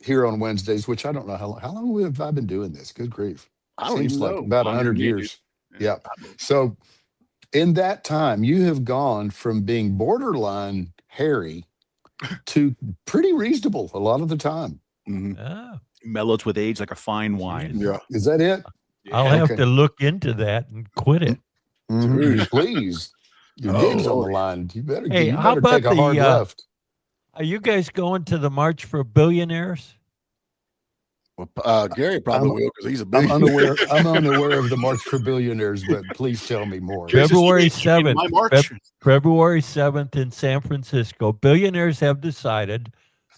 Speaker 4: here on Wednesdays, which I don't know how long have I been doing this? Good grief.
Speaker 3: I don't
Speaker 4: Seems
Speaker 3: even
Speaker 4: like
Speaker 3: know.
Speaker 4: about
Speaker 5: Longer
Speaker 4: 100
Speaker 5: than me,
Speaker 4: years. Yeah. So in that time, you have gone from being borderline hairy to pretty reasonable a lot of the time.
Speaker 3: Mhm.
Speaker 6: Ah,
Speaker 5: Mellows with age like a fine wine.
Speaker 3: Yeah.
Speaker 4: Is that it?
Speaker 6: I'll have
Speaker 4: Okay.
Speaker 6: to look into that and quit it.
Speaker 4: Mhm. Please. Your
Speaker 3: Oh,
Speaker 4: dig's on the
Speaker 3: Lord.
Speaker 4: line. You better,
Speaker 6: Hey,
Speaker 4: you
Speaker 6: how
Speaker 4: better
Speaker 6: about
Speaker 4: take a
Speaker 6: the,
Speaker 4: hard left.
Speaker 6: Are you guys going to the March for Billionaires?
Speaker 3: Well, Gary probably will because he's a
Speaker 4: I'm
Speaker 3: big.
Speaker 4: unaware of the March for Billionaires, but please tell me more.
Speaker 5: Chris,
Speaker 6: February
Speaker 5: you mean
Speaker 6: 7th.
Speaker 5: my March?
Speaker 6: February 7th in San Francisco. Billionaires have decided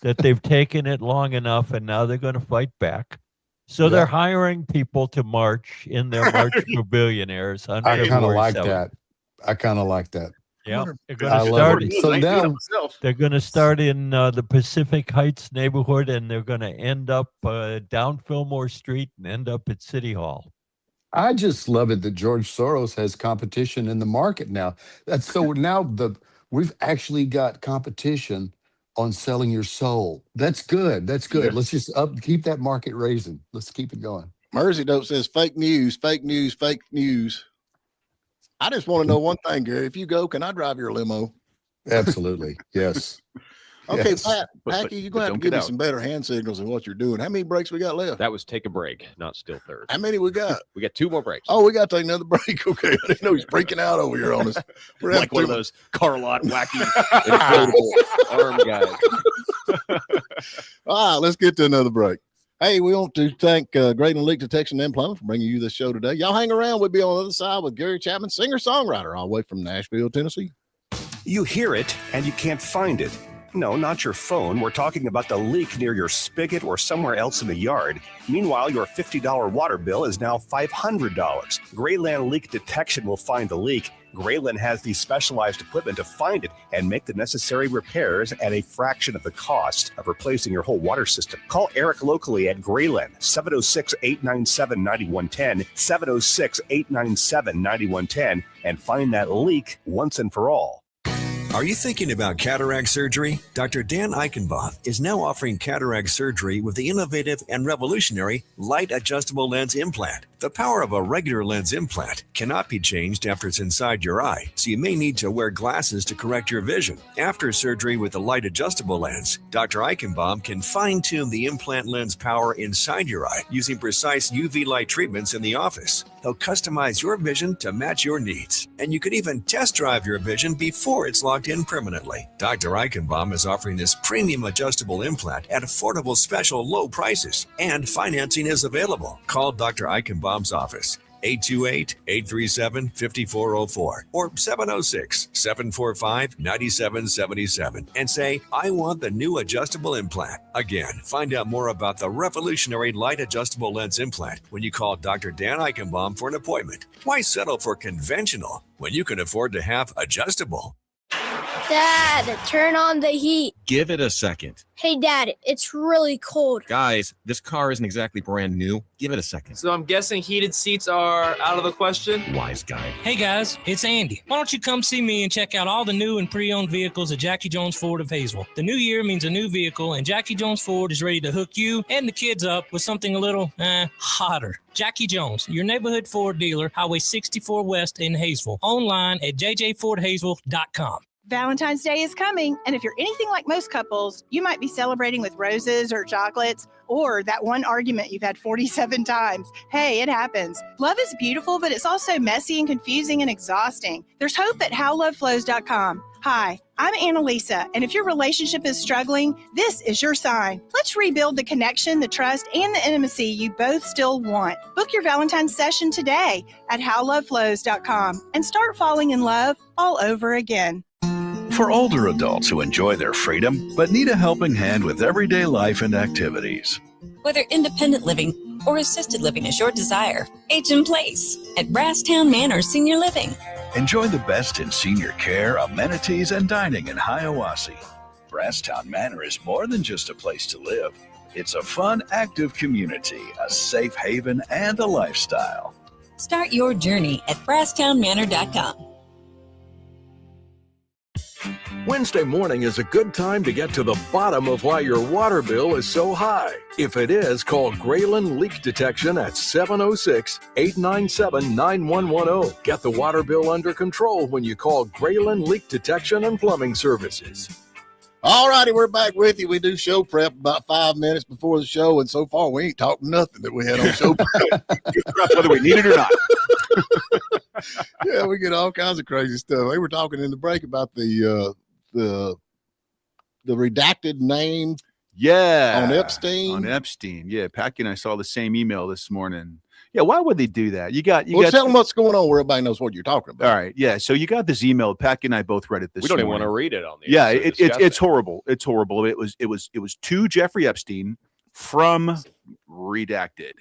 Speaker 6: that they've taken it long enough and now they're going to fight back. So
Speaker 4: Yeah.
Speaker 6: they're hiring people to march in their March for Billionaires on
Speaker 4: I kind of
Speaker 6: February
Speaker 4: like
Speaker 6: 7th.
Speaker 4: that. I kind of like that.
Speaker 6: Yeah, they're going
Speaker 4: I
Speaker 6: to
Speaker 4: love
Speaker 6: start.
Speaker 4: it. So now,
Speaker 6: They're going to start in the Pacific Heights neighborhood, and they're going to end up down Fillmore Street and end up at City Hall.
Speaker 4: I just love it that George Soros has competition in the market now. That's so now we've actually got competition on selling your soul. That's good. That's good.
Speaker 3: Yeah.
Speaker 4: Let's just keep that market raising. Let's keep it going.
Speaker 3: Mersey Dope says fake news, fake news, fake news. I just want to know one thing, Gary. If you go, can I drive your limo?
Speaker 4: Absolutely. Yes.
Speaker 3: Okay,
Speaker 4: Yes.
Speaker 3: Pat,
Speaker 5: But
Speaker 3: Packy, you're going to have
Speaker 5: don't
Speaker 3: to give
Speaker 5: get
Speaker 3: me
Speaker 5: out.
Speaker 3: some better hand signals than what you're doing. How many breaks we got left?
Speaker 7: That was take a break, not still third.
Speaker 3: How many we got?
Speaker 7: We got 2 more breaks.
Speaker 3: Oh, we got to take another break. Okay. I didn't know he's freaking out over here on us. We're
Speaker 7: Like one of
Speaker 3: having
Speaker 7: those car lot wacky inflatable arm guys.
Speaker 3: All right, let's get to another break. Hey, we want to thank Graydon Leak Detection and Plumbing for bringing you this show today. Y'all hang around. We'll be on the other side with Gary Chapman, singer-songwriter, all the way from Nashville, Tennessee.
Speaker 9: You hear it and you can't find it. No, not your phone. We're talking about the leak near your spigot or somewhere else in the yard. Meanwhile, your $50 water bill is now $500. Grayland Leak Detection will find the leak. Grayland has the specialized equipment to find it and make the necessary repairs at a fraction of the cost of replacing your whole water system. Call Eric locally at Grayland, 706-897-9110, 706-897-9110, and find that leak once and for all.
Speaker 12: Are you thinking about cataract surgery? Dr. Dan Eichenbaum is now offering cataract surgery with the innovative and revolutionary light adjustable lens implant. The power of a regular lens implant cannot be changed after it's inside your eye, so you may need to wear glasses to correct your vision. After surgery with the light adjustable lens, Dr. Eichenbaum can fine-tune the implant lens power inside your eye using precise UV light treatments in the office. He'll customize your vision to match your needs, and you could even test drive your vision before it's locked in permanently. Dr. Eichenbaum is offering this premium adjustable implant at affordable special low prices, and financing is available. Call Dr. Eichenbaum's office, 828-837-5404 or 706-745-9777 and say, I want the new adjustable implant. Again, find out more about the revolutionary light adjustable lens implant when you call Dr. Dan Eichenbaum for an appointment. Why settle for conventional when you can afford to have adjustable?
Speaker 14: Dad, turn on the heat.
Speaker 15: Give it a second.
Speaker 14: Hey, Dad, it's really cold.
Speaker 15: Guys, this car isn't exactly brand new. Give it a second.
Speaker 16: So I'm guessing heated seats are out of the question?
Speaker 15: Wise guy.
Speaker 17: Hey guys, it's Andy. Why don't you come see me and check out all the new and pre-owned vehicles at Jackie Jones Ford of Hazel. The new year means a new vehicle, and Jackie Jones Ford is ready to hook you and the kids up with something a little, hotter. Jackie Jones, your neighborhood Ford dealer, Highway 64 West in Hayesville. Online at jjfordhazeville.com.
Speaker 18: Valentine's Day is coming, and if you're anything like most couples, you might be celebrating with roses or chocolates or that one argument you've had 47 times. Hey, it happens. Love is beautiful, but it's also messy and confusing and exhausting. There's hope at howloveflows.com. Hi, I'm Annalisa, and if your relationship is struggling, this is your sign. Let's rebuild the connection, the trust, and the intimacy you both still want. Book your Valentine's session today at howloveflows.com and start falling in love all over again.
Speaker 19: For older adults who enjoy their freedom but need a helping hand with everyday life and activities.
Speaker 20: Whether independent living or assisted living is your desire, age in place at Brasstown Manor Senior Living.
Speaker 19: Enjoy the best in senior care, amenities, and dining in Hiawassee. Brasstown Manor is more than just a place to live. It's a fun, active community, a safe haven, and a lifestyle.
Speaker 20: Start your journey at BrasstownManor.com.
Speaker 13: Wednesday morning is a good time to get to the bottom of why your water bill is so high. If it is, call Graylin Leak Detection at 706-897-9110. Get the water bill under control when you call Graylin Leak Detection and Plumbing Services.
Speaker 3: All righty, we're back with you. We do show prep about 5 minutes before the show, and so far we ain't talking nothing that we had on show prep.
Speaker 5: Whether we need it or not.
Speaker 3: Yeah, we get all kinds of crazy stuff. We were talking in the break about the redacted name.
Speaker 5: Yeah.
Speaker 3: On Epstein.
Speaker 5: On Epstein. Yeah. Packy and I saw the same email this morning. Yeah. Why would they do that? You got
Speaker 3: tell them what's going on where everybody knows what you're talking about.
Speaker 5: All right. Yeah. So you got this email. Packy and I both read it this
Speaker 7: We don't
Speaker 5: morning.
Speaker 7: even want to read it on the
Speaker 5: Yeah. It's horrible. It's horrible. It was to Jeffrey Epstein from redacted.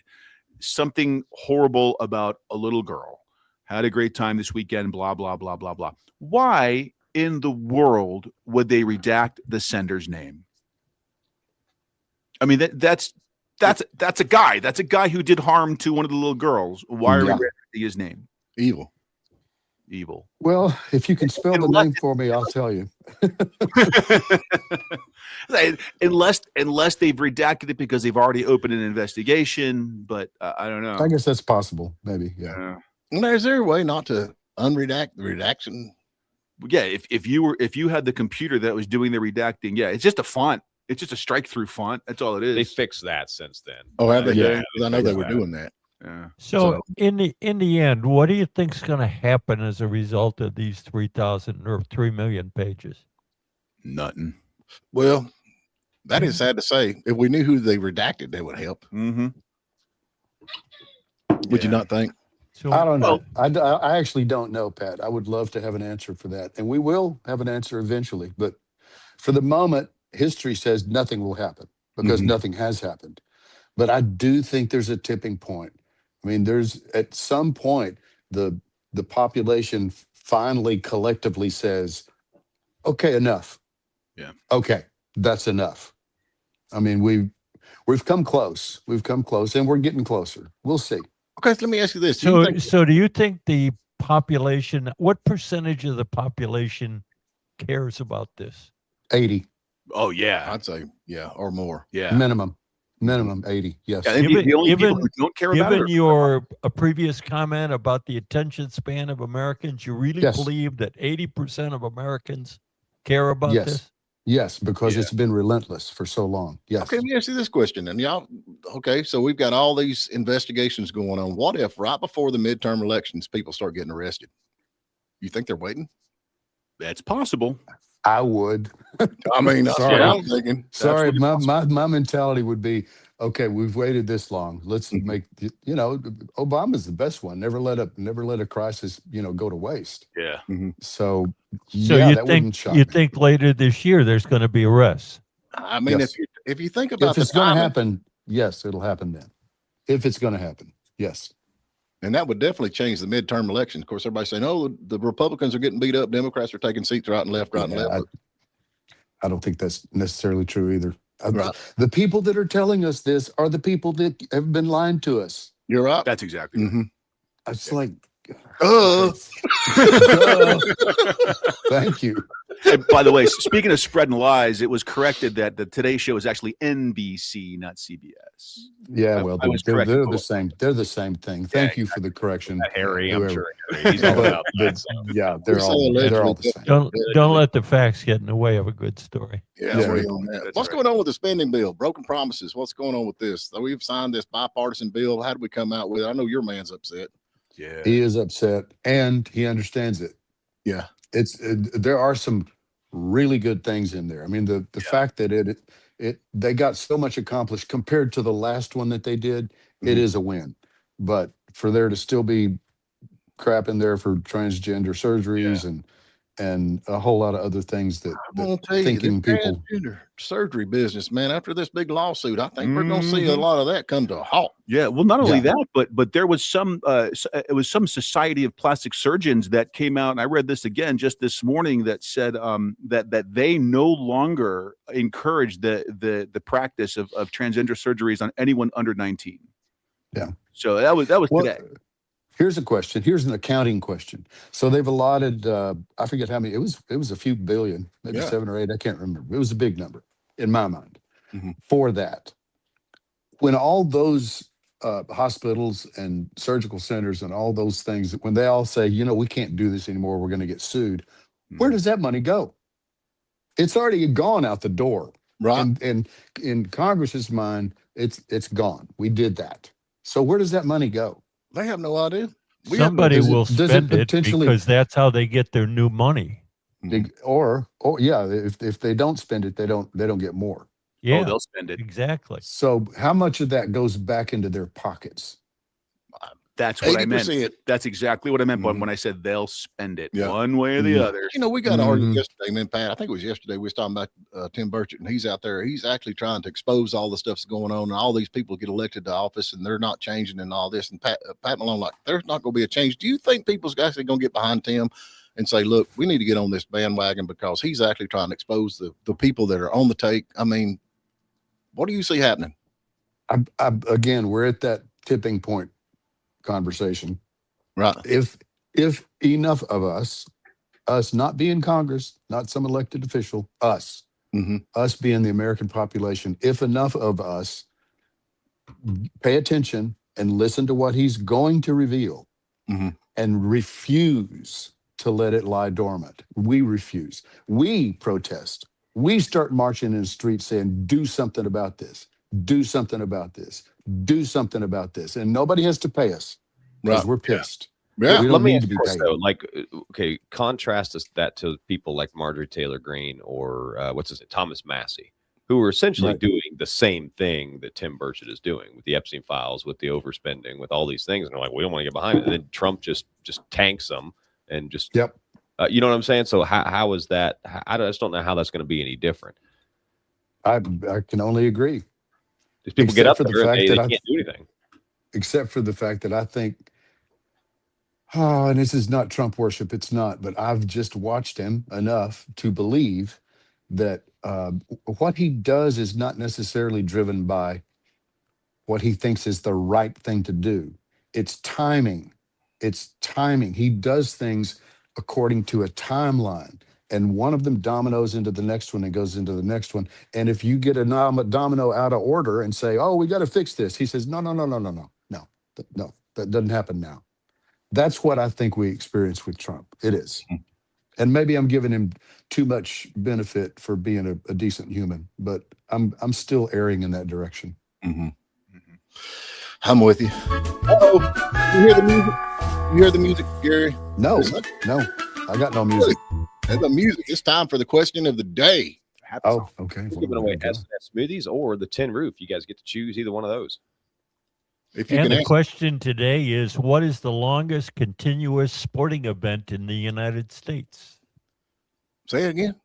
Speaker 5: Something horrible about a little girl. Had a great time this weekend, blah, blah, blah, blah, blah. Why in the world would they redact the sender's name? I mean, that's a guy. That's a guy who did harm to one of the little girls. Why are we redacting his name?
Speaker 3: Evil.
Speaker 4: Well, if you can spell the name for me, I'll tell you.
Speaker 5: unless they've redacted it because they've already opened an investigation, but I don't know.
Speaker 4: I guess that's possible. Maybe. Yeah.
Speaker 3: Is there a way not to unredact the redaction?
Speaker 5: Yeah, if you had the computer that was doing the redacting, yeah, it's just a font. It's just a strike through font. That's all it is.
Speaker 7: They fixed that since then.
Speaker 3: Oh, have they?
Speaker 5: Yeah,
Speaker 3: I know they were doing that.
Speaker 5: Yeah.
Speaker 6: So in the end, what do you think's going to happen as a result of these 3,000 or 3 million pages?
Speaker 5: Nothing.
Speaker 3: Well, that is sad to say. If we knew who they redacted, that would help.
Speaker 5: Mm-hmm.
Speaker 3: Would you not think?
Speaker 6: So,
Speaker 4: I don't know. I actually don't know, Pat. I would love to have an answer for that. And we will have an answer eventually. But for the moment, history says nothing will happen because nothing has happened. But I do think there's a tipping point. I mean, there's at some point, the population finally collectively says, okay, enough.
Speaker 5: Yeah.
Speaker 4: Okay, that's enough. I mean, we've come close. We've come close and we're getting closer. We'll see.
Speaker 3: Okay, so let me ask you this.
Speaker 6: So do you think the population, what percentage of the population cares about this?
Speaker 4: 80.
Speaker 5: Oh, yeah.
Speaker 3: I'd say, yeah, or more.
Speaker 5: Yeah.
Speaker 4: Minimum 80. Yes.
Speaker 5: Yeah, the only people who don't care about it.
Speaker 6: Given your previous comment about the attention span of Americans, you really believe that 80% of Americans care about this?
Speaker 4: Yes, because it's been relentless for so long. Yes.
Speaker 3: Okay, let me ask you this question. And y'all, okay, so we've got all these investigations going on. What if right before the midterm elections, people start getting arrested? You think they're waiting?
Speaker 5: That's possible.
Speaker 4: I would.
Speaker 3: I mean, that's what I'm thinking.
Speaker 4: Sorry, my mentality would be, okay, we've waited this long. Let's make, Obama's the best one. Never let a crisis, go to waste.
Speaker 5: Yeah.
Speaker 4: So
Speaker 6: you think later this year there's going to be arrests?
Speaker 3: I mean, if you think about
Speaker 4: if it's going to happen, yes, it'll happen then. If it's going to happen, yes.
Speaker 3: And that would definitely change the midterm election. Of course, everybody's saying, "Oh, the Republicans are getting beat up. Democrats are taking seats right and left, right and left."
Speaker 4: I don't think that's necessarily true either.
Speaker 3: Right.
Speaker 4: The people that are telling us this are the people that have been lying to us.
Speaker 3: You're right.
Speaker 5: That's exactly right.
Speaker 4: It's like,
Speaker 3: Duh.
Speaker 4: Thank you.
Speaker 5: And by the way, speaking of spreading lies, it was corrected that the Today Show is actually NBC, not CBS.
Speaker 4: Yeah, well,
Speaker 5: I was
Speaker 4: they're
Speaker 5: corrected.
Speaker 4: the same. They're the same thing. Thank you for the correction,
Speaker 7: Harry, I'm
Speaker 4: whoever.
Speaker 7: sure Harry, he's all about that.
Speaker 4: Yeah, they're all the same.
Speaker 6: Don't let the facts get in the way of a good story.
Speaker 3: Yeah, on that. What's going on with the spending bill? Broken promises. What's going on with this? So we've signed this bipartisan bill. How do we come out with it? I know your man's upset.
Speaker 5: Yeah,
Speaker 4: he is upset, and he understands it.
Speaker 3: Yeah,
Speaker 4: there are some really good things in there. I mean, the fact that they got so much accomplished compared to the last one that they did, it is a win. But for there to still be crap in there for transgender surgeries and a whole lot of other things that
Speaker 3: I'm gonna tell you,
Speaker 4: thinking
Speaker 3: the
Speaker 4: people.
Speaker 3: transgender surgery business, man. After this big lawsuit, I think we're gonna see a lot of that come to a halt.
Speaker 5: Yeah, well, not only that, but there was some it was some Society of Plastic Surgeons that came out, and I read this again just this morning that said that they no longer encourage the practice of transgender surgeries on anyone under 19.
Speaker 4: Yeah.
Speaker 5: So that was today.
Speaker 4: Here's a question. Here's an accounting question. So they've allotted, I forget how many. It was a few billion, maybe 7 or 8. I can't remember. It was a big number in my mind for that. When all those hospitals and surgical centers and all those things, when they all say, we can't do this anymore, we're going to get sued. Where does that money go? It's already gone out the door.
Speaker 3: Right.
Speaker 4: And in Congress's mind, it's gone. We did that. So where does that money go?
Speaker 3: They have no idea.
Speaker 6: Somebody will spend it because that's how they get their new money.
Speaker 4: Or if they don't spend it, they don't get more.
Speaker 6: Yeah,
Speaker 5: they'll spend it.
Speaker 6: Exactly.
Speaker 4: So how much of that goes back into their pockets?
Speaker 5: That's what 80%. I meant. That's exactly what I meant when I said they'll spend it one way or the other.
Speaker 3: We got an argument yesterday, man, Pat. I think it was yesterday. We was talking about Tim Burchett, and he's out there. He's actually trying to expose all the stuff that's going on, and all these people get elected to office, and they're not changing and all this. And Pat Malone, like, there's not going to be a change. Do you think people's actually going to get behind Tim and say, look, we need to get on this bandwagon because he's actually trying to expose the people that are on the take? I mean, what do you see happening?
Speaker 4: Again, we're at that tipping point conversation.
Speaker 3: Right.
Speaker 4: If enough of us not being Congress, not some elected official, us being the American population, if enough of us pay attention and listen to what he's going to reveal and refuse to let it lie dormant, we refuse. We protest. We start marching in the streets saying, do something about this. Do something about this. Do something about this. And nobody has to pay us because we're pissed.
Speaker 7: Yeah.
Speaker 4: We
Speaker 7: Let
Speaker 4: don't
Speaker 7: me
Speaker 4: need
Speaker 7: ask
Speaker 4: to be
Speaker 7: you this,
Speaker 4: paid.
Speaker 7: though. Like, okay, contrast that to people like Marjorie Taylor Greene or Thomas Massey, who are essentially doing the same thing that Tim Burchett is doing with the Epstein files, with the overspending, with all these things. And they're like, we don't want to get behind it. And then Trump just tanks them and just, you know what I'm saying? So how is that? I just don't know how that's going to be any different.
Speaker 4: I can only agree.
Speaker 7: These people get up there and they can't do anything.
Speaker 4: Except for the fact that I think, and this is not Trump worship, it's not, but I've just watched him enough to believe that what he does is not necessarily driven by what he thinks is the right thing to do. It's timing. It's timing. He does things according to a timeline. And one of them dominoes into the next one and goes into the next one. And if you get a domino out of order and say, oh, we got to fix this, he says, no, that doesn't happen now. That's what I think we experience with Trump. It is. And maybe I'm giving him too much benefit for being a decent human, but I'm still erring in that direction.
Speaker 3: I'm with you. Uh-oh. You hear the music? You hear the music, Gary?
Speaker 4: No, I got no music.
Speaker 3: There's no music. It's time for the question of the day.
Speaker 4: Oh, okay.
Speaker 7: We're giving away S&S smoothies or the Tin Roof. You guys get to choose either one of those.
Speaker 6: And the question today is, what is the longest continuous sporting event in the United States?
Speaker 3: Say it again.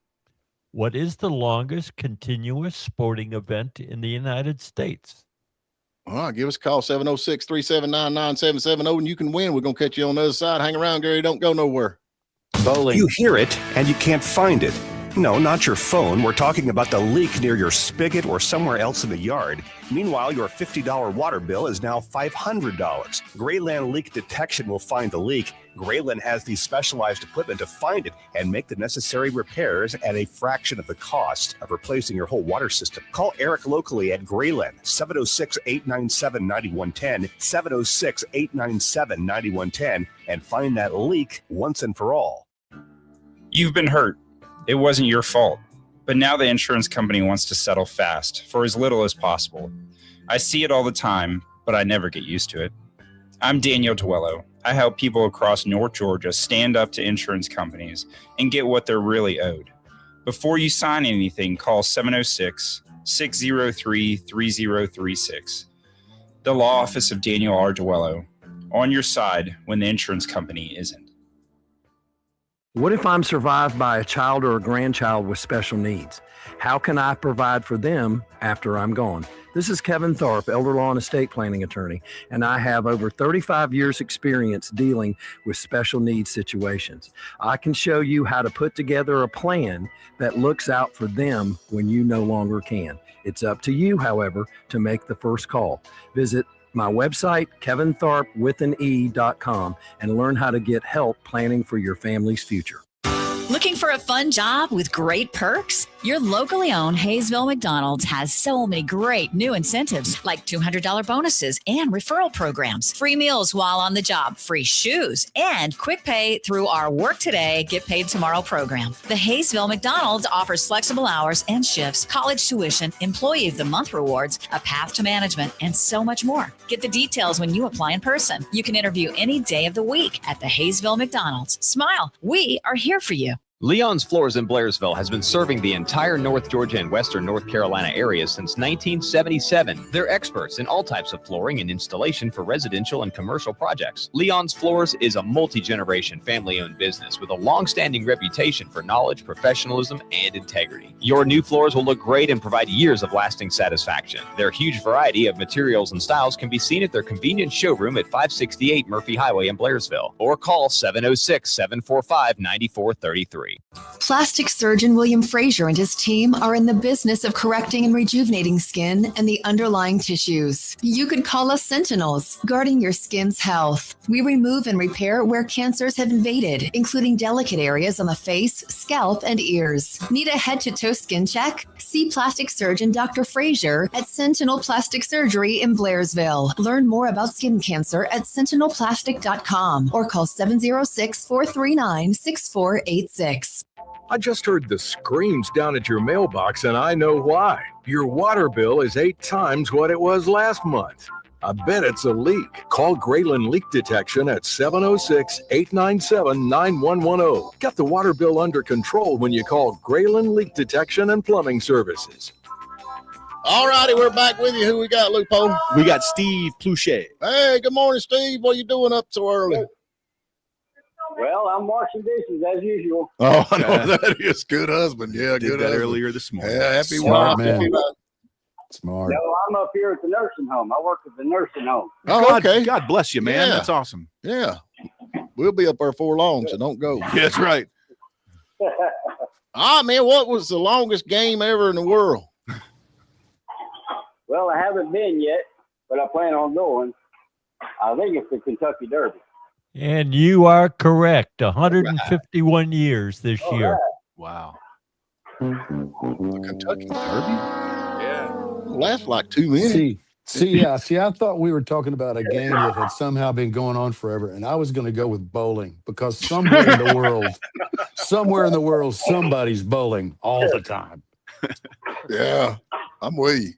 Speaker 6: What is the longest continuous sporting event in the United States?
Speaker 3: All right, give us a call, 706-379-9770, and you can win. We're going to catch you on the other side. Hang around, Gary. Don't go nowhere.
Speaker 4: Bowling.
Speaker 9: You hear it and you can't find it. No, not your phone. We're talking about the leak near your spigot or somewhere else in the yard. Meanwhile, your $50 water bill is now $500. Grayland Leak Detection will find the leak. Grayland has the specialized equipment to find it and make the necessary repairs at a fraction of the cost of replacing your whole water system. Call Eric locally at Grayland, 706-897-9110, 706-897-9110, and find that leak once and for all.
Speaker 21: You've been hurt. It wasn't your fault. But now the insurance company wants to settle fast for as little as possible. I see it all the time, but I never get used to it. I'm Daniel Duello. I help people across North Georgia stand up to insurance companies and get what they're really owed. Before you sign anything, call 706-603-3036. The Law Office of Daniel R. Duello. On your side when the insurance company isn't.
Speaker 22: What if I'm survived by a child or a grandchild with special needs? How can I provide for them after I'm gone? This is Kevin Tharp, elder law and estate planning attorney, and I have over 35 years experience dealing with special needs situations. I can show you how to put together a plan that looks out for them when you no longer can. It's up to you, however, to make the first call. Visit my website, KevinTharp.com, and learn how to get help planning for your family's future.
Speaker 23: Looking for a fun job with great perks? Your locally owned Hayesville McDonald's has so many great new incentives like $200 bonuses and referral programs, free meals while on the job, free shoes, and quick pay through our Work Today, Get Paid Tomorrow program. The Hayesville McDonald's offers flexible hours and shifts, college tuition, Employee of the Month rewards, a path to management, and so much more. Get the details when you apply in person. You can interview any day of the week at the Hayesville McDonald's. Smile. We are here for you.
Speaker 7: Leon's Floors in Blairsville has been serving the entire North Georgia and Western North Carolina area since 1977. They're experts in all types of flooring and installation for residential and commercial projects. Leon's Floors is a multi-generation family-owned business with a long-standing reputation for knowledge, professionalism, and integrity. Your new floors will look great and provide years of lasting satisfaction. Their huge variety of materials and styles can be seen at their convenient showroom at 568 Murphy Highway in Blairsville, or call 706-745-9433.
Speaker 24: Plastic surgeon William Frazier and his team are in the business of correcting and rejuvenating skin and the underlying tissues. You could call us Sentinels, guarding your skin's health. We remove and repair where cancers have invaded, including delicate areas on the face, scalp, and ears. Need a head-to-toe skin check? See plastic surgeon Dr. Frazier at Sentinel Plastic Surgery in Blairsville. Learn more about skin cancer at sentinelplastic.com or call 706-439-6486.
Speaker 13: I just heard the screams down at your mailbox, and I know why. Your water bill is 8 times what it was last month. I bet it's a leak. Call Grayland Leak Detection at 706-897-9110. Get the water bill under control when you call Grayland Leak Detection and Plumbing Services.
Speaker 3: All righty, we're back with you. Who we got, Lupo?
Speaker 5: We got Steve Pluchet.
Speaker 3: Hey, good morning, Steve. What are you doing up so early?
Speaker 25: Well, I'm washing dishes as usual.
Speaker 3: Oh, I know that is good husband. Yeah,
Speaker 5: Did
Speaker 3: good
Speaker 5: that
Speaker 3: husband.
Speaker 5: earlier this morning.
Speaker 3: Yeah, happy
Speaker 4: Smart
Speaker 3: wife.
Speaker 4: man. Smart.
Speaker 25: No, I'm up here at the nursing home. I work at the nursing home.
Speaker 3: Oh, okay.
Speaker 5: God bless you, man.
Speaker 3: Yeah.
Speaker 5: That's awesome.
Speaker 3: Yeah. We'll be up there for long, so don't go.
Speaker 5: Yeah, that's right.
Speaker 3: Man, what was the longest game ever in the world?
Speaker 25: Well, I haven't been yet, but I plan on going. I think it's the Kentucky Derby.
Speaker 6: And you are correct. 151 years this year.
Speaker 5: Wow.
Speaker 3: The Kentucky Derby? Yeah. Lasts like 2 minutes.
Speaker 4: See, I thought we were talking about a game that had somehow been going on forever, and I was going to go with bowling because somewhere in the world, somebody's bowling all the time.
Speaker 3: Yeah, I'm with you.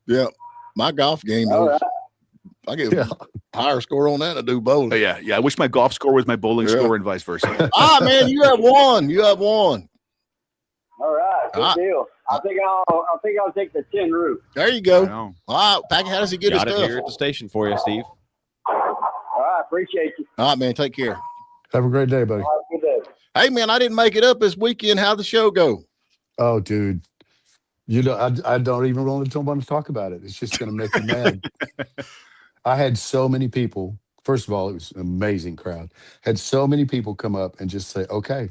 Speaker 3: Yeah, my golf game, though, I get a higher score on that than I do bowling.
Speaker 5: Oh, yeah. I wish my golf score was my bowling score and vice versa.
Speaker 3: Man, you have won.
Speaker 25: All right, good deal. I think I'll take the tin roof.
Speaker 3: There you go. All right, Packy, how does he get his
Speaker 7: Got it
Speaker 3: stuff?
Speaker 7: here at the station for you, Steve.
Speaker 25: All right, appreciate you.
Speaker 3: All right, man, take care.
Speaker 4: Have a great day, buddy.
Speaker 25: All right, good day.
Speaker 3: Hey, man, I didn't make it up this weekend. How'd the show go?
Speaker 4: Oh, dude. You know, I don't even want to talk about it. It's just going to make you mad. I had so many people. First of all, it was an amazing crowd. Had so many people come up and just say, "Okay,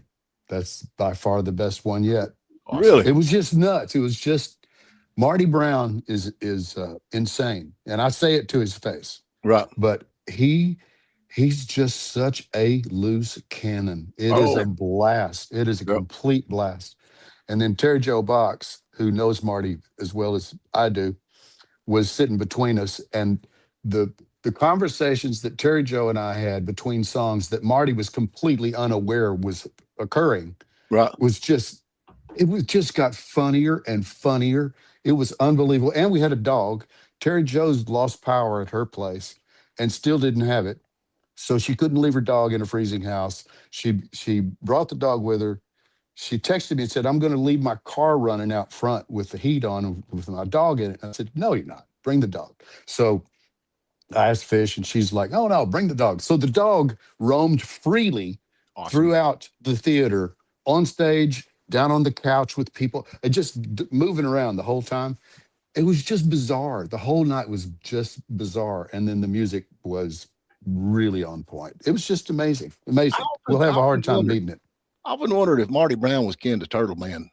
Speaker 4: that's by far the best one yet."
Speaker 3: Awesome. Really?
Speaker 4: It was just nuts. It was just Marty Brown is insane, and I say it to his face.
Speaker 3: Right.
Speaker 4: But he's just such a loose cannon. It is a blast. It is a complete blast. And then Terry Joe Box, who knows Marty as well as I do, was sitting between us, and the conversations that Terry Joe and I had between songs that Marty was completely unaware was occurring, was just got funnier and funnier. It was unbelievable. And we had a dog. Terry Joe's lost power at her place and still didn't have it. So she couldn't leave her dog in a freezing house. She brought the dog with her. She texted me and said, "I'm going to leave my car running out front with the heat on with my dog in it." And I said, "No, you're not. Bring the dog." So I asked Fish, and she's like, "Oh, no, bring the dog." So the dog roamed freely throughout the theater, on stage, down on the couch with people, and just moving around the whole time. It was just bizarre. The whole night was just bizarre. And then the music was really on point. It was just amazing. Amazing. We'll have a hard time beating it.
Speaker 3: I often wondered if Marty Brown was kin to Turtle Man.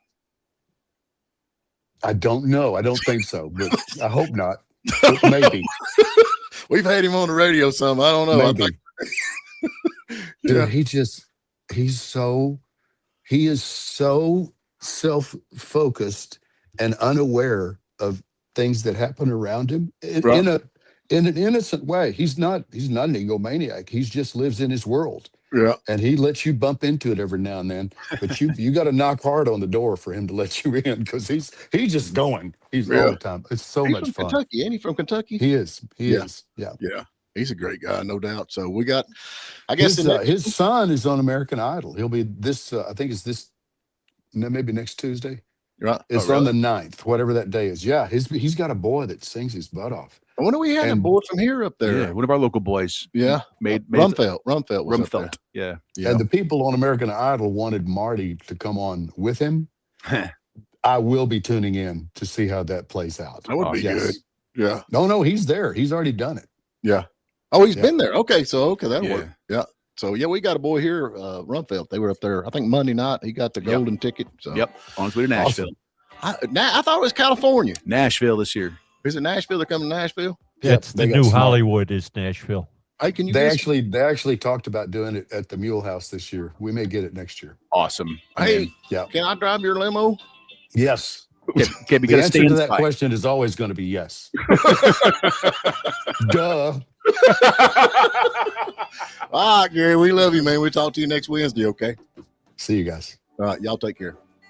Speaker 4: I don't know. I don't think so, but I hope not. But maybe.
Speaker 3: We've had him on the radio some. I don't know.
Speaker 4: Maybe. Dude, he is so self-focused and unaware of things that happen around him in an innocent way. He's not an egomaniac. He just lives in his world.
Speaker 3: Yeah.
Speaker 4: And he lets you bump into it every now and then. But you got to knock hard on the door for him to let you in, because he's just going. He's all the time. It's so much fun.
Speaker 3: Kentucky. Ain't he from Kentucky?
Speaker 4: He is. He is. Yeah.
Speaker 3: Yeah. He's a great guy, no doubt. So we got, I guess
Speaker 4: his son is on American Idol. He'll be this, I think it's this, maybe next Tuesday.
Speaker 3: Right.
Speaker 4: It's on the 9th, whatever that day is. Yeah. He's got a boy that sings his butt off.
Speaker 3: I wonder we had a boy from here up there.
Speaker 5: Yeah, one of our local boys.
Speaker 3: Yeah.
Speaker 5: Rumfeld
Speaker 3: was up there.
Speaker 5: Yeah.
Speaker 4: And the people on American Idol wanted Marty to come on with him. I will be tuning in to see how that plays out.
Speaker 3: That would be good. Yeah.
Speaker 4: No, he's there. He's already done it.
Speaker 3: Yeah. Oh, he's been there. Okay. So, that'll work. Yeah. So, we got a boy here, Rumfeld. They were up there, I think Monday night. He got the golden ticket. So,
Speaker 5: on his way to Nashville.
Speaker 3: Awesome. I thought it was California.
Speaker 5: Nashville this year.
Speaker 3: Is it Nashville? They're coming to Nashville?
Speaker 6: That's the new Hollywood is Nashville.
Speaker 3: Hey, can you
Speaker 4: they actually talked about doing it at the Mule House this year. We may get it next year.
Speaker 5: Awesome.
Speaker 3: Hey,
Speaker 4: yeah.
Speaker 3: Can I drive your limo?
Speaker 4: Yes.
Speaker 5: Okay,
Speaker 4: the answer to that question is always going to be yes. Duh.
Speaker 3: All right, Gary, we love you, man. We'll talk to you next Wednesday, okay?
Speaker 4: See you guys.
Speaker 3: All right, y'all take care.